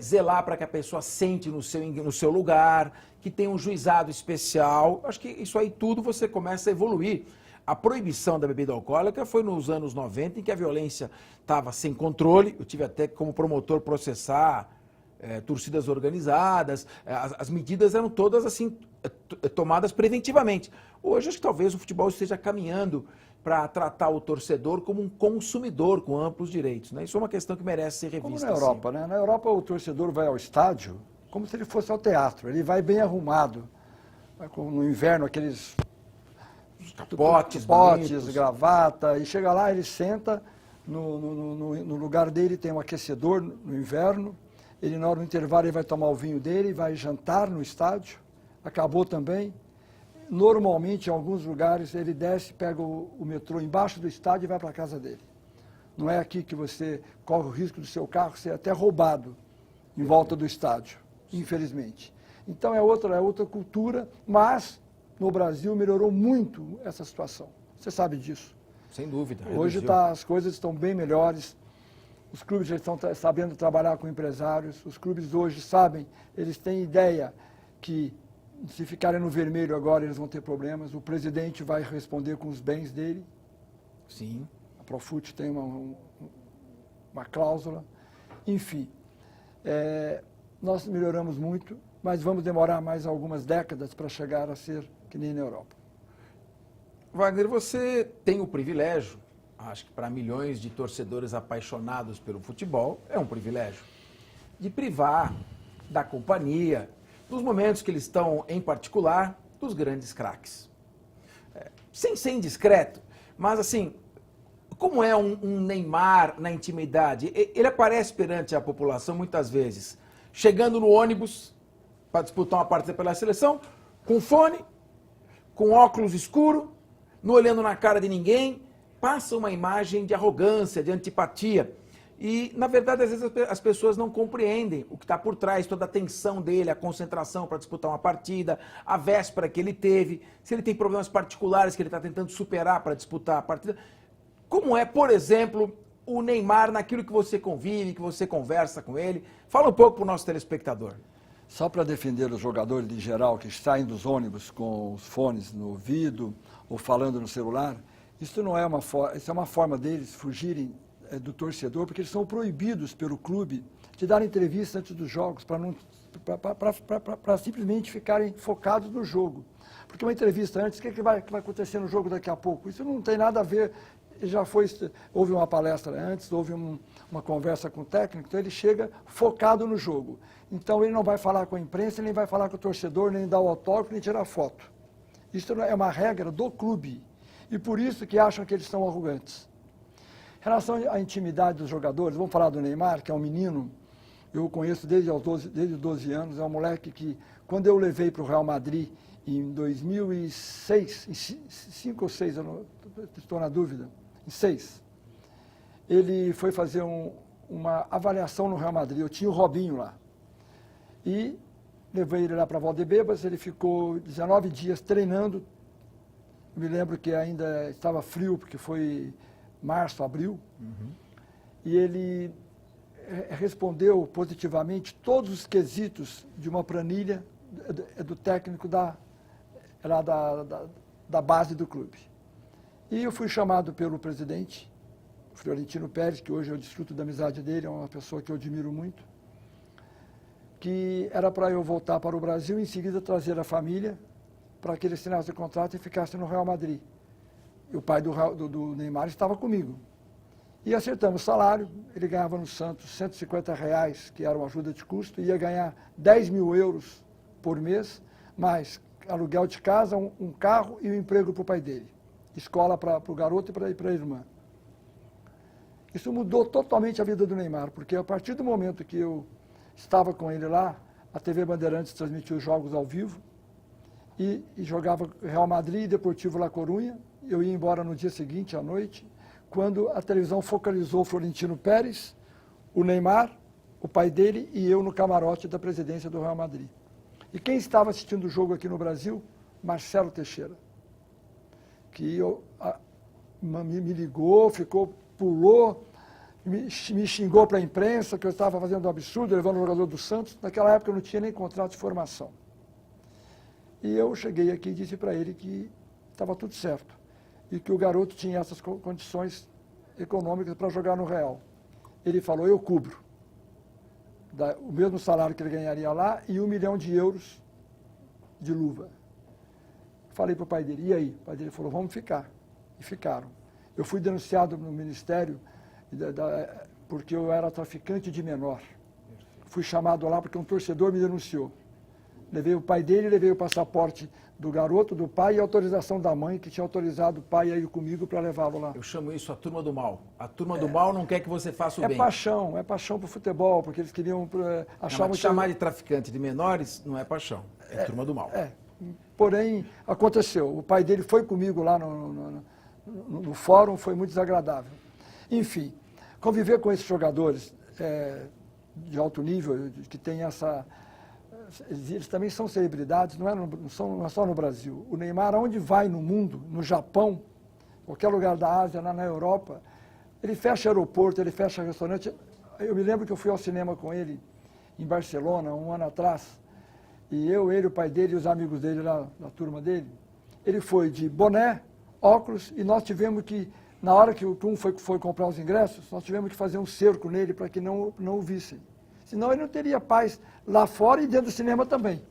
zelar para que a pessoa sente no seu lugar, que tenha um juizado especial. Acho que isso aí tudo você começa a evoluir. A proibição da bebida alcoólica foi nos anos 90, em que a violência estava sem controle. Eu tive até como promotor processar torcidas organizadas. As medidas eram todas assim tomadas preventivamente. Hoje acho que talvez o futebol esteja caminhando para tratar o torcedor como um consumidor com amplos direitos, né? Isso é uma questão que merece ser revista. Como na Europa, né? Na Europa o torcedor vai ao estádio como se ele fosse ao teatro. Ele vai bem arrumado. No inverno aqueles capotes, gravata, e chega lá, ele senta no lugar dele, tem um aquecedor no inverno, ele na hora do intervalo ele vai tomar o vinho dele, vai jantar no estádio, acabou também. Normalmente, em alguns lugares, ele desce, pega o metrô embaixo do estádio e vai para a casa dele. Não é aqui que você corre o risco do seu carro ser até roubado em volta do estádio, infelizmente. Então é outra cultura, mas no Brasil melhorou muito essa situação. Você sabe disso. Sem dúvida. Hoje as coisas estão bem melhores. Os clubes já estão sabendo trabalhar com empresários. Os clubes hoje sabem, eles têm ideia que se ficarem no vermelho agora eles vão ter problemas. O presidente vai responder com os bens dele. Sim. A Profut tem uma cláusula. Enfim, nós melhoramos muito, mas vamos demorar mais algumas décadas para chegar a ser que nem na Europa. Wagner, você tem o privilégio, acho que para milhões de torcedores apaixonados pelo futebol, é um privilégio, de privar da companhia, nos momentos que eles estão, em particular, dos grandes craques. Sem ser indiscreto, mas assim, como é um Neymar na intimidade? Ele aparece perante a população muitas vezes, chegando no ônibus para disputar uma partida pela seleção, com fone, com óculos escuro, não olhando na cara de ninguém, passa uma imagem de arrogância, de antipatia. E, na verdade, às vezes as pessoas não compreendem o que está por trás, toda a tensão dele, a concentração para disputar uma partida, a véspera que ele teve, se ele tem problemas particulares que ele está tentando superar para disputar a partida. Como é, por exemplo, o Neymar naquilo que você convive, que você conversa com ele? Fala um pouco para o nosso telespectador. Só para defender os jogadores de geral que saem dos ônibus com os fones no ouvido ou falando no celular, isso não é isso é uma forma deles fugirem do torcedor, porque eles são proibidos pelo clube de dar entrevista antes dos jogos, para simplesmente ficarem focados no jogo. Porque uma entrevista antes, o que vai acontecer no jogo daqui a pouco? Isso não tem nada a ver, houve uma palestra antes, houve uma conversa com o técnico, então ele chega focado no jogo. Então ele não vai falar com a imprensa, nem vai falar com o torcedor, nem dar o autógrafo, nem tirar foto. Isso é uma regra do clube. E por isso que acham que eles são arrogantes. Em relação à intimidade dos jogadores, vamos falar do Neymar, que é um menino, eu o conheço desde os 12 anos, é um moleque que, quando eu levei para o Real Madrid em 2006, em 5 ou 6, eu não, estou na dúvida, em 6, ele foi fazer uma avaliação no Real Madrid, eu tinha o Robinho lá, e levei ele lá para Valdebebas, ele ficou 19 dias treinando, eu me lembro que ainda estava frio, porque foi março, abril, e ele respondeu positivamente todos os quesitos de uma planilha do técnico da base do clube. E eu fui chamado pelo presidente, Florentino Pérez, que hoje eu desfruto da amizade dele, é uma pessoa que eu admiro muito. que era para eu voltar para o Brasil e em seguida trazer a família para que ele assinasse o contrato e ficasse no Real Madrid. E o pai do Neymar estava comigo. E acertamos o salário, ele ganhava no Santos R$150, que era uma ajuda de custo, ia ganhar 10 mil euros por mês, mais aluguel de casa, um carro e um emprego para o pai dele. Escola para o garoto e para a irmã. Isso mudou totalmente a vida do Neymar, porque a partir do momento que eu estava com ele lá, a TV Bandeirantes transmitiu os jogos ao vivo e jogava Real Madrid e Deportivo La Coruña. Eu ia embora no dia seguinte, à noite, quando a televisão focalizou o Florentino Pérez, o Neymar, o pai dele e eu no camarote da presidência do Real Madrid. E quem estava assistindo o jogo aqui no Brasil? Marcelo Teixeira, que me ligou, pulou, me xingou para a imprensa que eu estava fazendo um absurdo, levando o jogador do Santos. Naquela época eu não tinha nem contrato de formação. E eu cheguei aqui e disse para ele que estava tudo certo e que o garoto tinha essas condições econômicas para jogar no Real. Ele falou, eu cubro o mesmo salário que ele ganharia lá e 1 milhão de euros de luva. Falei para o pai dele, e aí? O pai dele falou, vamos ficar. E ficaram. Eu fui denunciado no Ministério porque eu era traficante de menor. Fui chamado lá porque um torcedor me denunciou. Levei o pai dele, levei o passaporte do garoto, do pai e a autorização da mãe, que tinha autorizado o pai a ir comigo para levá-lo lá. Eu chamo isso a turma do mal. A turma do mal não quer que você faça o bem. É paixão pro futebol, porque eles queriam... Achavam que chamar de traficante de menores não é paixão, é turma do mal. Porém, aconteceu. O pai dele foi comigo lá no fórum, foi muito desagradável. Enfim, conviver com esses jogadores de alto nível, que tem essa... Eles também são celebridades, não é só no Brasil. O Neymar, aonde vai no mundo, no Japão, qualquer lugar da Ásia, na Europa, ele fecha aeroporto, ele fecha restaurante. Eu me lembro que eu fui ao cinema com ele em Barcelona, 1 ano atrás, e ele, o pai dele e os amigos dele lá, da turma dele, ele foi de boné, óculos, e nós tivemos que, na hora que um foi comprar os ingressos, nós tivemos que fazer um cerco nele para que não o vissem. Senão ele não teria paz lá fora e dentro do cinema também.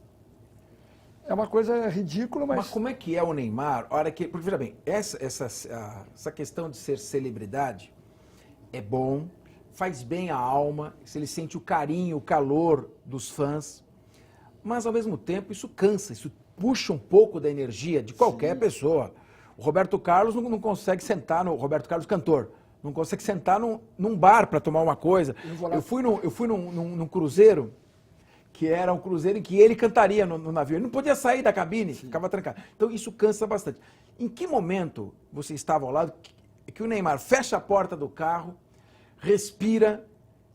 É uma coisa ridícula, mas... Mas como é que é o Neymar? Porque, veja bem, essa questão de ser celebridade é bom, faz bem à alma, se ele sente o carinho, o calor dos fãs, mas ao mesmo tempo isso cansa, isso puxa um pouco da energia de qualquer pessoa. O Roberto Carlos não consegue sentar Roberto Carlos cantor, não consegue sentar num bar para tomar uma coisa. Eu fui num cruzeiro, que era um cruzeiro em que ele cantaria no navio. Ele não podia sair da cabine, ficava trancado. Então isso cansa bastante. Em que momento você estava ao lado que o Neymar fecha a porta do carro, respira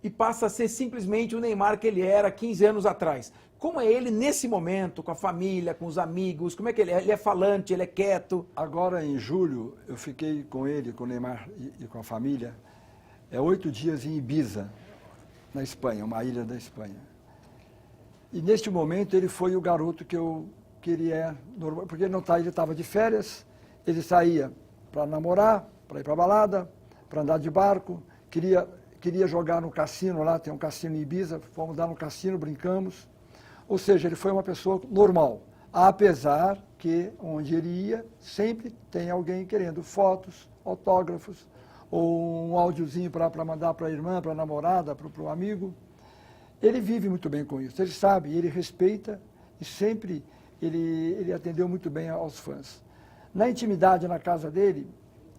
e passa a ser simplesmente o Neymar que ele era 15 anos atrás? Como é ele nesse momento, com a família, com os amigos? Como é que ele é? Ele é falante, ele é quieto? Agora, em julho, eu fiquei com ele, com o Neymar e com a família, 8 dias em Ibiza, na Espanha, uma ilha da Espanha. E neste momento ele foi o garoto que ele é, porque ele estava de férias, ele saía para namorar, para ir para a balada, para andar de barco, queria jogar no cassino lá, tem um cassino em Ibiza, fomos lá no cassino, brincamos. Ou seja, ele foi uma pessoa normal, apesar que onde ele ia, sempre tem alguém querendo fotos, autógrafos, ou um áudiozinho para mandar para a irmã, para a namorada, para o amigo. Ele vive muito bem com isso, ele sabe, ele respeita e sempre ele atendeu muito bem aos fãs. Na intimidade, na casa dele,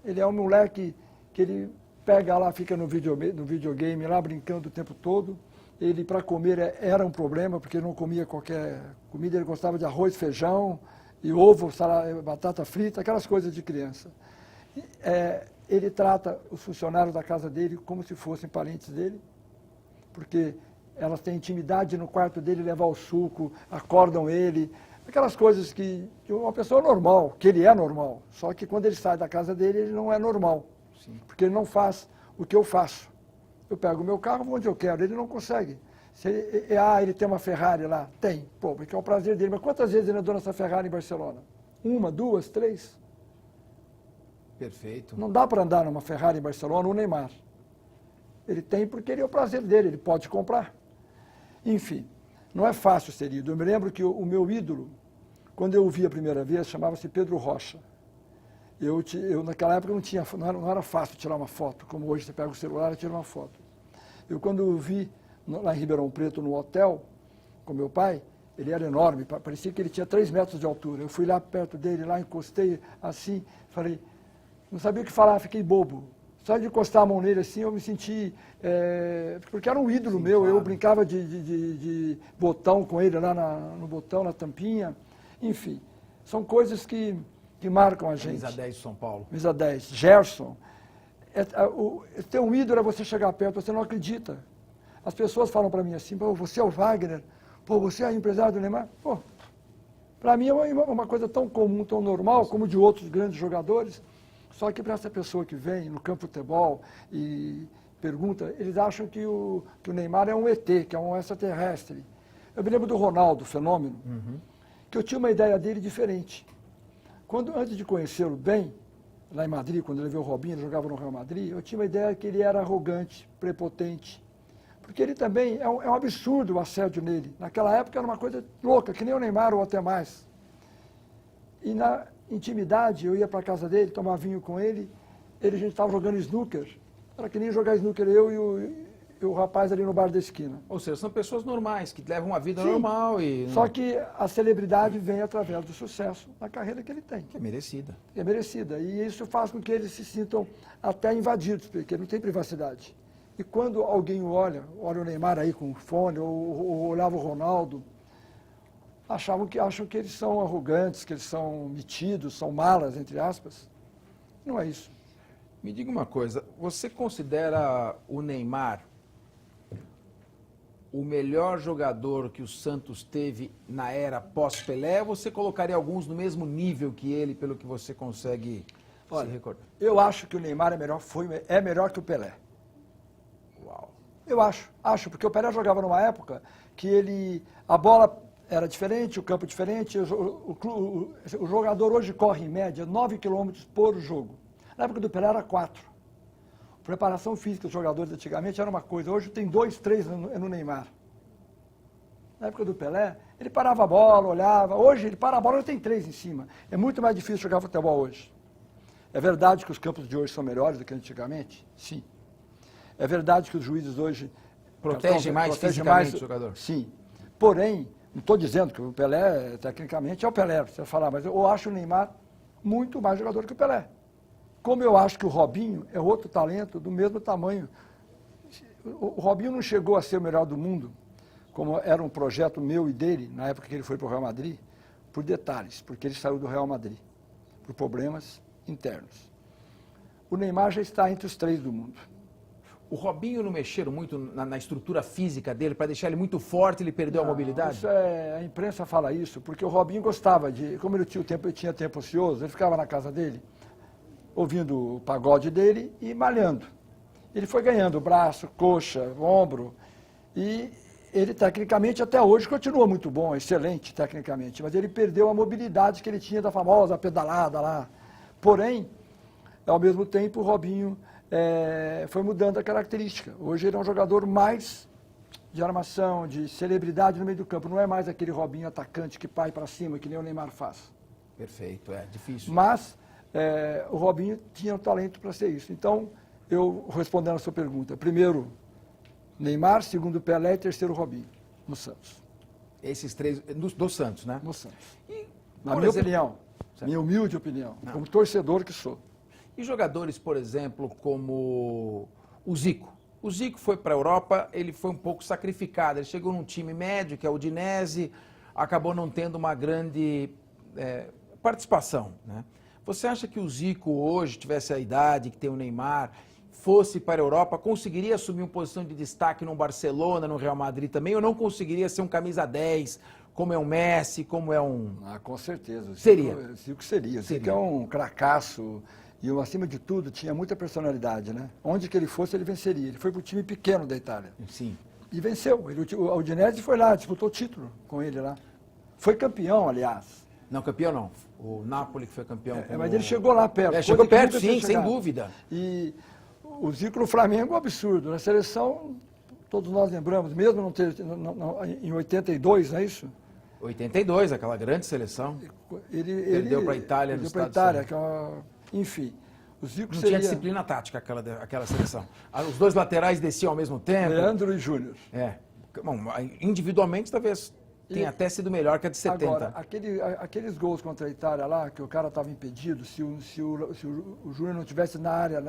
ele é um moleque que ele pega lá, fica no videogame lá, brincando o tempo todo. Ele, para comer, era um problema, porque ele não comia qualquer comida, ele gostava de arroz, feijão, e ovo, batata frita, aquelas coisas de criança. Ele trata os funcionários da casa dele como se fossem parentes dele, porque elas têm intimidade no quarto dele, levar o suco, acordam ele, aquelas coisas que uma pessoa normal, que ele é normal, só que quando ele sai da casa dele, ele não é normal, porque ele não faz o que eu faço. Eu pego o meu carro, vou onde eu quero, ele não consegue. Ele tem uma Ferrari lá? Tem, porque é o prazer dele. Mas quantas vezes ele andou nessa Ferrari em Barcelona? 1, 2, 3? Perfeito. Não dá para andar numa Ferrari em Barcelona, o Neymar. Ele tem porque ele é o prazer dele, ele pode comprar. Enfim, Não é fácil ser ídolo. Eu me lembro que o meu ídolo, quando eu o vi a primeira vez, chamava-se Pedro Rocha. Eu naquela época não era fácil tirar uma foto, como hoje você pega o celular e tira uma foto. Eu quando o vi lá em Ribeirão Preto, no hotel, com meu pai, ele era enorme, parecia que ele tinha 3 metros de altura. Eu fui lá perto dele, lá encostei assim, falei, não sabia o que falar, fiquei bobo. Só de encostar a mão nele assim, eu me senti, porque era um ídolo meu, claro. Eu brincava de botão com ele lá no botão, na tampinha, enfim. São coisas que marcam a gente. Mesa 10 de São Paulo. Mesa 10, Gerson. Ter um ídolo é você chegar perto, você não acredita. As pessoas falam para mim assim, pô, você é o Wagner, pô, você é empresário do Neymar. Pô, para mim é uma coisa tão comum, tão normal, como de outros grandes jogadores. Só que para essa pessoa que vem no campo de futebol e pergunta, eles acham que o Neymar é um ET, que é um extraterrestre. Eu me lembro do Ronaldo, fenômeno, que eu tinha uma ideia dele diferente. Antes de conhecê-lo bem, lá em Madrid, quando eu levei o Robinho, ele jogava no Real Madrid, eu tinha uma ideia que ele era arrogante, prepotente. Porque ele também, é um absurdo o assédio nele. Naquela época era uma coisa louca, que nem o Neymar ou até mais. E na intimidade, eu ia para a casa dele, tomava vinho com ele, a gente estava jogando snooker. Era que nem jogar snooker, eu e o rapaz ali no bar da esquina. Ou seja, são pessoas normais, que levam uma vida Sim, normal e... Só que a celebridade vem através do sucesso na carreira que ele tem. Que é merecida. É merecida. E isso faz com que eles se sintam até invadidos, porque não tem privacidade. E quando alguém olha o Neymar aí com fone, ou olhava o Ronaldo, acham que eles são arrogantes, que eles são metidos, são malas, entre aspas. Não é isso. Me diga uma coisa, você considera o Neymar o melhor jogador que o Santos teve na era pós-Pelé, ou você colocaria alguns no mesmo nível que ele, pelo que você consegue se recordar? Eu acho que o Neymar é melhor que o Pelé. Uau. Eu acho, porque o Pelé jogava numa época que a bola era diferente, o campo diferente, o jogador hoje corre em média 9 km por jogo. Na época do Pelé era 4. Preparação física dos jogadores antigamente era uma coisa, hoje tem 2, 3 no Neymar. Na época do Pelé, ele parava a bola, olhava, hoje ele para a bola e tem 3 em cima. É muito mais difícil jogar futebol hoje. É verdade que os campos de hoje são melhores do que antigamente? Sim. É verdade que os juízes hoje protegem mais fisicamente o jogador? Sim. Porém, não estou dizendo que o Pelé, tecnicamente, é o Pelé, você vai falar, mas eu acho o Neymar muito mais jogador que o Pelé. Como eu acho que o Robinho é outro talento do mesmo tamanho. O Robinho não chegou a ser o melhor do mundo, como era um projeto meu e dele, na época que ele foi para o Real Madrid, por detalhes, porque ele saiu do Real Madrid, por problemas internos. O Neymar já está entre os 3 do mundo. O Robinho não mexeram muito na estrutura física dele, para deixar ele muito forte, ele perdeu a mobilidade? A imprensa fala isso, porque o Robinho gostava como ele tinha tempo ocioso, ele ficava na casa dele, ouvindo o pagode dele e malhando. Ele foi ganhando braço, coxa, ombro, e ele tecnicamente até hoje continua muito bom, excelente tecnicamente, mas ele perdeu a mobilidade que ele tinha da famosa pedalada lá. Porém, ao mesmo tempo, o Robinho foi mudando a característica. Hoje ele é um jogador mais de armação, de celebridade no meio do campo, não é mais aquele Robinho atacante que vai para cima, que nem o Neymar faz. Perfeito, difícil. Mas o Robinho tinha o talento para ser isso. Então, eu respondendo a sua pergunta, primeiro Neymar, segundo Pelé e terceiro Robinho, no Santos. Esses 3 do Santos, né? No Santos. Na minha opinião, minha humilde opinião, como torcedor que sou. E jogadores, por exemplo, como o Zico. O Zico foi para a Europa, ele foi um pouco sacrificado. Ele chegou num time médio, que é o Udinese, acabou não tendo uma grande participação, né? Você acha que o Zico hoje, tivesse a idade que tem o Neymar, fosse para a Europa, conseguiria assumir uma posição de destaque no Barcelona, no Real Madrid também, ou não conseguiria ser um camisa 10, como é um Messi, como é um... Com certeza. Seria? Zico seria. Zico é um cracaço e, acima de tudo, tinha muita personalidade, né? Onde que ele fosse, ele venceria. Ele foi para o time pequeno da Itália. Sim. E venceu. O Udinese foi lá, disputou o título com ele lá. Foi campeão, aliás. Não, campeão não. O Napoli que foi campeão. Mas ele chegou lá perto. Chegou perto, sim, sem dúvida. E o Zico no Flamengo é um absurdo. Na seleção, Todos nós lembramos, mesmo não ter, em 82, não é isso? 82, aquela grande seleção. Ele deu para a Itália no Estado. Itália, Enfim, o Zico não seria... tinha disciplina tática aquela seleção. Os dois laterais desciam ao mesmo tempo. Leandro e Júnior. Bom, individualmente talvez tenha até sido melhor que a de 70. Agora, aqueles gols contra a Itália lá, que o cara estava impedido, se o Júnior não tivesse na área,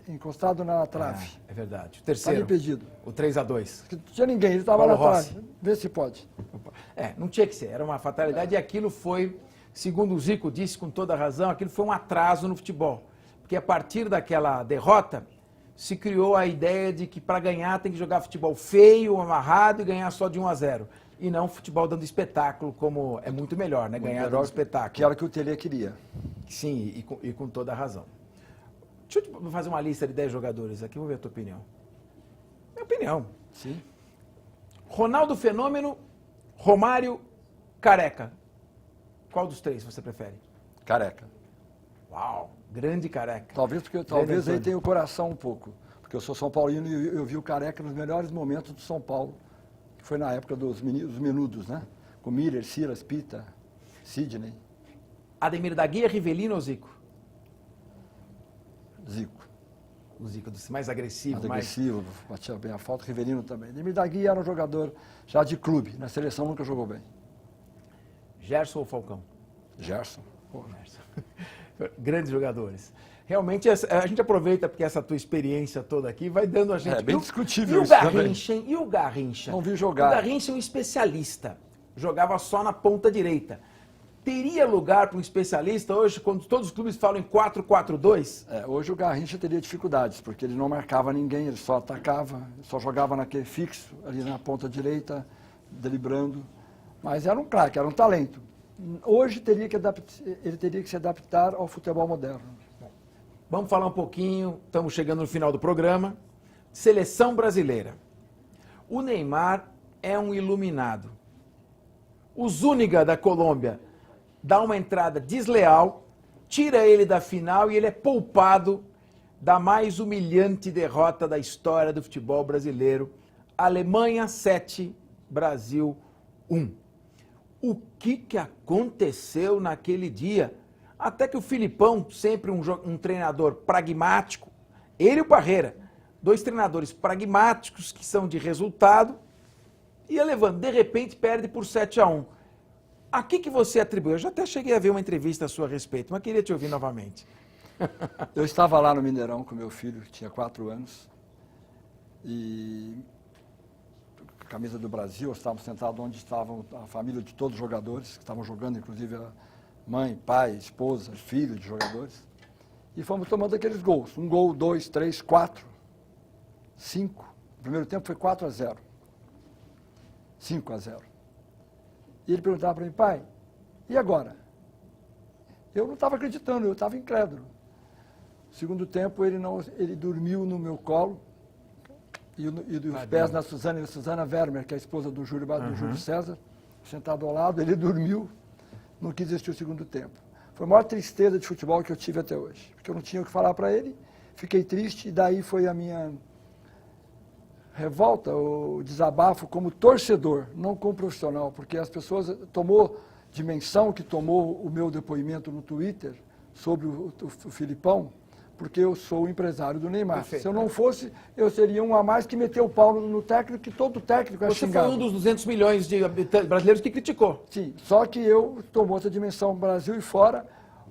encostado na trave. É verdade. O terceiro. Estava impedido. O 3-2. Não tinha ninguém, ele estava na trave. Vê se pode. Não tinha que ser, era uma fatalidade e aquilo foi, segundo o Zico disse com toda razão, aquilo foi um atraso no futebol. Porque a partir daquela derrota, se criou a ideia de que para ganhar tem que jogar futebol feio, amarrado e ganhar só de 1-0. E não futebol dando espetáculo, como é muito melhor, né? Ganhar dando espetáculo. Que era o que o Tele queria. Sim, e com toda a razão. Deixa eu fazer uma lista de 10 jogadores aqui, vou ver a tua opinião. Minha opinião. Sim. Ronaldo Fenômeno, Romário, Careca. Qual dos três você prefere? Careca. Uau, grande Careca. Talvez aí tenha o coração um pouco. Porque eu sou São Paulino e eu vi o Careca nos melhores momentos do São Paulo. Que foi na época dos menudos, né? Com Miller, Silas, Pita, Sidney. Ademir da Guia, Rivelino ou Zico? Zico. O Zico, mais agressivo. Mais agressivo, batia bem a falta. Rivelino também. Ademir da Guia era um jogador já de clube. Na seleção nunca jogou bem. Gerson ou Falcão? Gerson. Gerson. Grandes jogadores. Realmente, a gente aproveita porque essa tua experiência toda aqui vai dando a gente... É bem discutível isso também. E o Garrincha? Não vi jogar. O Garrincha é um especialista. Jogava só na ponta direita. Teria lugar para um especialista hoje, quando todos os clubes falam em 4-4-2? Hoje o Garrincha teria dificuldades, porque ele não marcava ninguém, ele só atacava, só jogava naquele fixo, ali na ponta direita, driblando. Mas era um craque, era um talento. Hoje ele teria que se adaptar ao futebol moderno. Vamos falar um pouquinho, estamos chegando no final do programa. Seleção brasileira. O Neymar é um iluminado. O Zúñiga da Colômbia dá uma entrada desleal, tira ele da final e ele é poupado da mais humilhante derrota da história do futebol brasileiro. Alemanha 7, Brasil 1. O que aconteceu naquele dia? Até que o Filipão, sempre um treinador pragmático, ele e o Parreira, dois treinadores pragmáticos que são de resultado, ia levando, de repente perde por 7-1. A que você atribui? Eu já até cheguei a ver uma entrevista a sua respeito, mas queria te ouvir novamente. Eu estava lá no Mineirão com meu filho, que tinha 4 anos, e a camisa do Brasil, estávamos sentados onde estavam a família de todos os jogadores, que estavam jogando, inclusive a mãe, pai, esposa, filho de jogadores, e fomos tomando aqueles gols. 1 gol, 2, 3, 4, 5. O primeiro tempo foi 4-0. 5-0. E ele perguntava para mim, pai, e agora? Eu não estava acreditando, eu estava incrédulo. Segundo tempo, ele dormiu no meu colo, e os pés na Susana Wermer, que é a esposa do Júlio César, sentado ao lado, ele dormiu, não quis assistir o segundo tempo. Foi a maior tristeza de futebol que eu tive até hoje, porque eu não tinha o que falar para ele, fiquei triste, e daí foi a minha revolta, o desabafo como torcedor, não como profissional, porque as pessoas tomou dimensão que tomou o meu depoimento no Twitter sobre o Filipão, porque eu sou o empresário do Neymar. Perfeito. Se eu não fosse, eu seria um a mais que meteu o pau no técnico, que todo técnico é xingado. Você foi um dos 200 milhões de brasileiros que criticou. Sim, só que eu tomou essa dimensão Brasil e fora,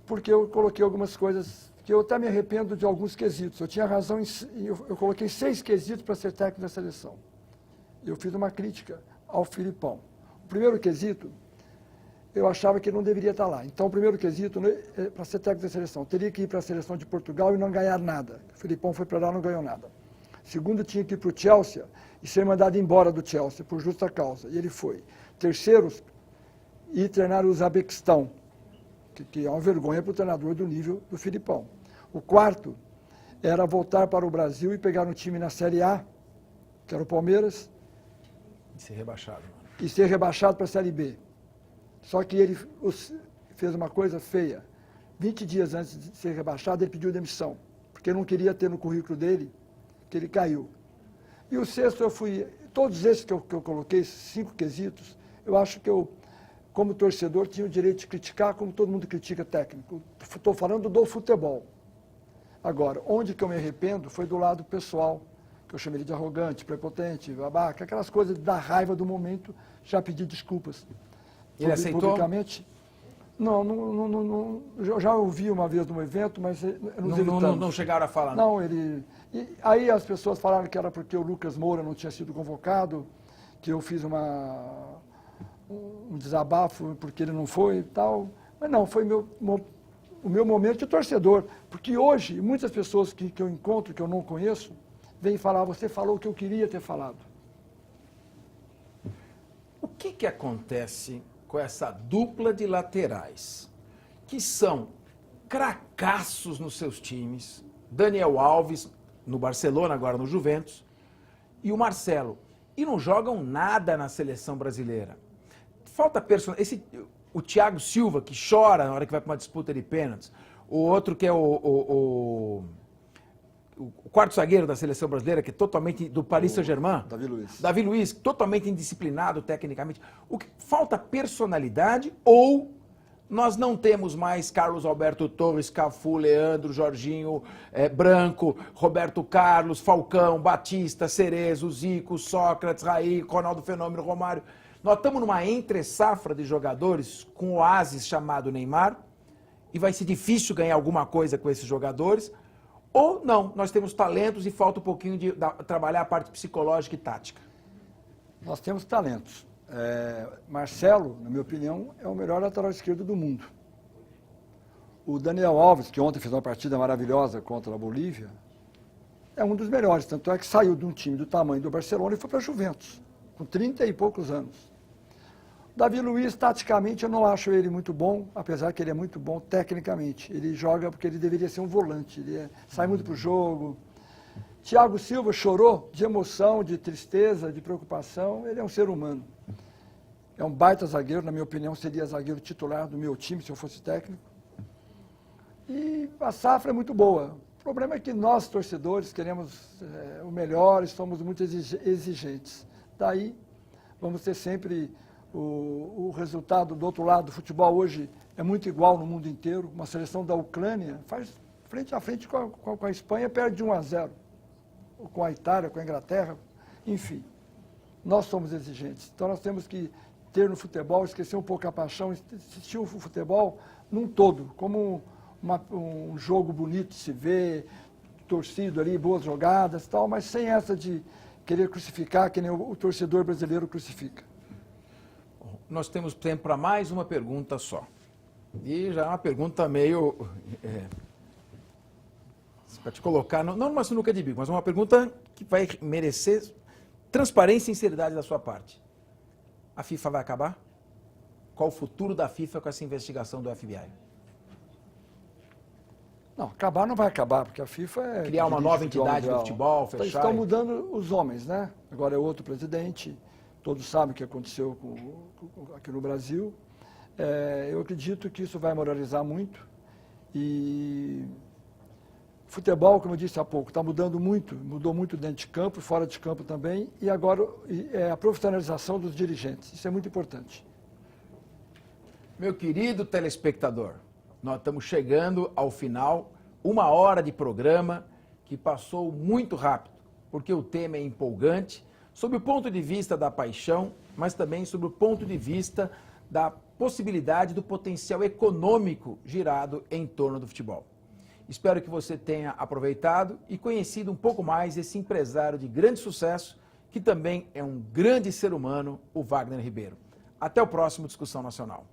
porque eu coloquei algumas coisas que eu até me arrependo de alguns quesitos. Eu tinha razão, eu coloquei 6 quesitos para ser técnico da seleção. Eu fiz uma crítica ao Filipão. O primeiro quesito, eu achava que ele não deveria estar lá. Então, o primeiro quesito, para ser técnico da seleção, teria que ir para a seleção de Portugal e não ganhar nada. O Filipão foi para lá e não ganhou nada. Segundo, tinha que ir para o Chelsea e ser mandado embora do Chelsea, por justa causa. E ele foi. Terceiro, ir treinar o Uzbequistão, que é uma vergonha para o treinador do nível do Filipão. O quarto era voltar para o Brasil e pegar um time na Série A, que era o Palmeiras. E ser rebaixado. E ser rebaixado para a Série B. Só que ele fez uma coisa feia. 20 dias antes de ser rebaixado, ele pediu demissão, porque não queria ter no currículo dele que ele caiu. E o sexto, eu fui todos esses que eu coloquei, esses 5 quesitos, eu acho que eu, como torcedor, tinha o direito de criticar, como todo mundo critica técnico. Estou falando do futebol. Agora, onde que eu me arrependo foi do lado pessoal, que eu chamaria de arrogante, prepotente, babaca, aquelas coisas da raiva do momento, já pedi desculpas. Ele aceitou? Publicamente. Não, eu já ouvi uma vez num evento, mas nos evitamos. Não chegaram a falar, não? Não, aí as pessoas falaram que era porque o Lucas Moura não tinha sido convocado, que eu fiz um desabafo porque ele não foi e tal. Mas não, foi o meu momento de torcedor. Porque hoje, muitas pessoas que eu encontro, que eu não conheço, vêm falar, você falou o que eu queria ter falado. O que acontece com essa dupla de laterais, que são cracaços nos seus times, Daniel Alves, no Barcelona, agora no Juventus, e o Marcelo, e não jogam nada na seleção brasileira? Falta personalidade. O Thiago Silva, que chora na hora que vai para uma disputa de pênaltis, o outro que é o quarto zagueiro da seleção brasileira, que é totalmente do Paris Saint-Germain. Davi Luiz, totalmente indisciplinado tecnicamente. Falta personalidade ou nós não temos mais Carlos Alberto Torres, Cafu, Leandro, Jorginho, Branco, Roberto Carlos, Falcão, Batista, Cerezo, Zico, Sócrates, Raí, Ronaldo Fenômeno, Romário. Nós estamos numa entre-safra de jogadores com o oásis chamado Neymar e vai ser difícil ganhar alguma coisa com esses jogadores. Ou não, nós temos talentos e falta um pouquinho de trabalhar a parte psicológica e tática. Nós temos talentos. Marcelo, na minha opinião, é o melhor lateral esquerdo do mundo. O Daniel Alves, que ontem fez uma partida maravilhosa contra a Bolívia, é um dos melhores. Tanto é que saiu de um time do tamanho do Barcelona e foi para a Juventus, com 30 e poucos anos. Davi Luiz, taticamente, eu não acho ele muito bom, apesar que ele é muito bom tecnicamente. Ele joga porque ele deveria ser um volante, ele sai muito para o jogo. Thiago Silva chorou de emoção, de tristeza, de preocupação. Ele é um ser humano. É um baita zagueiro, na minha opinião, seria zagueiro titular do meu time, se eu fosse técnico. E a safra é muito boa. O problema é que nós, torcedores, queremos o melhor e somos muito exigentes. Daí, vamos ter sempre o resultado do outro lado. O futebol hoje é muito igual no mundo inteiro. Uma seleção da Ucrânia faz frente a frente com a Espanha, perde de 1-0. Com a Itália, com a Inglaterra, enfim. Nós somos exigentes. Então nós temos que ter no futebol, esquecer um pouco a paixão, assistir o futebol num todo, como um jogo bonito de se ver, torcido ali, boas jogadas e tal, mas sem essa de querer crucificar, que nem o torcedor brasileiro crucifica. Nós temos tempo para mais uma pergunta só. E já é uma pergunta meio... para te colocar, não numa sinuca de bico, mas uma pergunta que vai merecer transparência e sinceridade da sua parte. A FIFA vai acabar? Qual o futuro da FIFA com essa investigação do FBI? Não, acabar não vai acabar, porque a FIFA é... Criar uma nova entidade do futebol, fechar... Estão mudando os homens, né? Agora é outro presidente, todos sabem o que aconteceu aqui no Brasil. Eu acredito que isso vai moralizar muito e... Futebol, como eu disse há pouco, está mudando muito, mudou muito dentro de campo, fora de campo também, e agora é a profissionalização dos dirigentes, isso é muito importante. Meu querido telespectador, nós estamos chegando ao final, 1 hora de programa que passou muito rápido, porque o tema é empolgante, sob o ponto de vista da paixão, mas também sob o ponto de vista da possibilidade do potencial econômico girado em torno do futebol. Espero que você tenha aproveitado e conhecido um pouco mais esse empresário de grande sucesso, que também é um grande ser humano, o Wagner Ribeiro. Até o próximo Discussão Nacional.